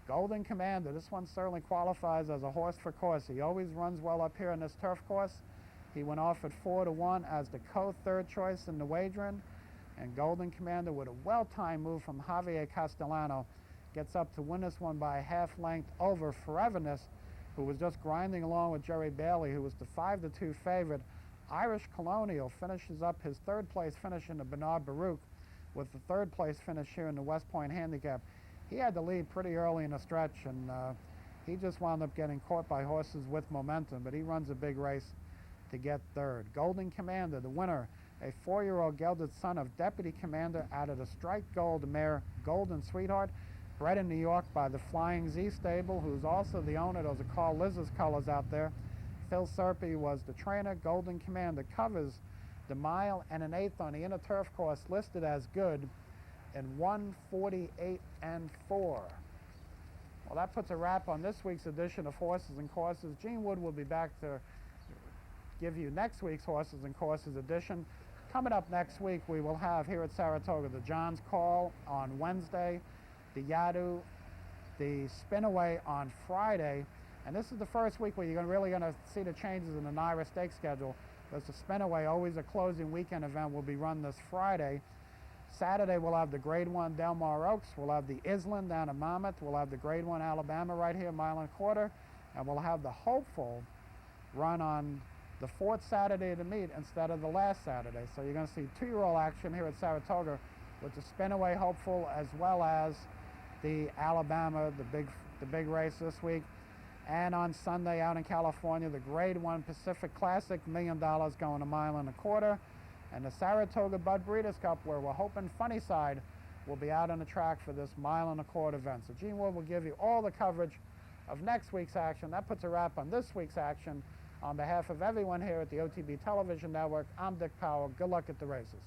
Golden Commander, this one certainly qualifies as a horse for course. He always runs well up here in this turf course. He went off at 4-1 as the co-third choice in the wagering. And Golden Commander, with a well-timed move from Javier Castellano, gets up to win this one by a half length over Foreverness, who was just grinding along with Jerry Bailey, who was the 5-2 favorite. Irish Colonial finishes up his third place finish in the Bernard Baruch with the third place finish here in the West Point Handicap. He had the lead pretty early in the stretch, and he just wound up getting caught by horses with momentum, but he runs a big race to get third. Golden Commander, the winner, a 4-year-old gelded son of Deputy Commander out of the Strike Gold mare Golden Sweetheart, bred in New York by the Flying Z stable, who's also the owner. Those are Carl Liz's colors out there. Phil Serpy was the trainer. Golden Commander covers the 1 1/8 on the inner turf course, listed as good in 1:48 and 4. Well, that puts a wrap on this week's edition of Horses and Courses. Gene Wood will be back to give you next week's Horses and Courses edition. Coming up next week, we will have here at Saratoga the John's Call on Wednesday, the Yadu, the Spinaway on Friday, and this is the first week where you're really going to see the changes in the NYRA Stakes schedule, because the Spinaway, always a closing weekend event, will be run this Friday. Saturday, we'll have the Grade 1 Del Mar Oaks. We'll have the Island down at Monmouth. We'll have the Grade 1 Alabama right here, 1.25 miles. And we'll have the hopeful run on the fourth Saturday of the meet instead of the last Saturday. So you're going to see 2-year-old action here at Saratoga with the Spinaway Hopeful as well as the Alabama, the big race this week. And on Sunday out in California, the Grade 1 Pacific Classic, $1 million going a mile and a quarter. And the Saratoga Bud Breeders' Cup, where we're hoping Funnyside will be out on the track for this mile and a quarter event. So Gene Wood will give you all the coverage of next week's action. That puts a wrap on this week's action. On behalf of everyone here at the OTB Television Network, I'm Dick Powell. Good luck at the races.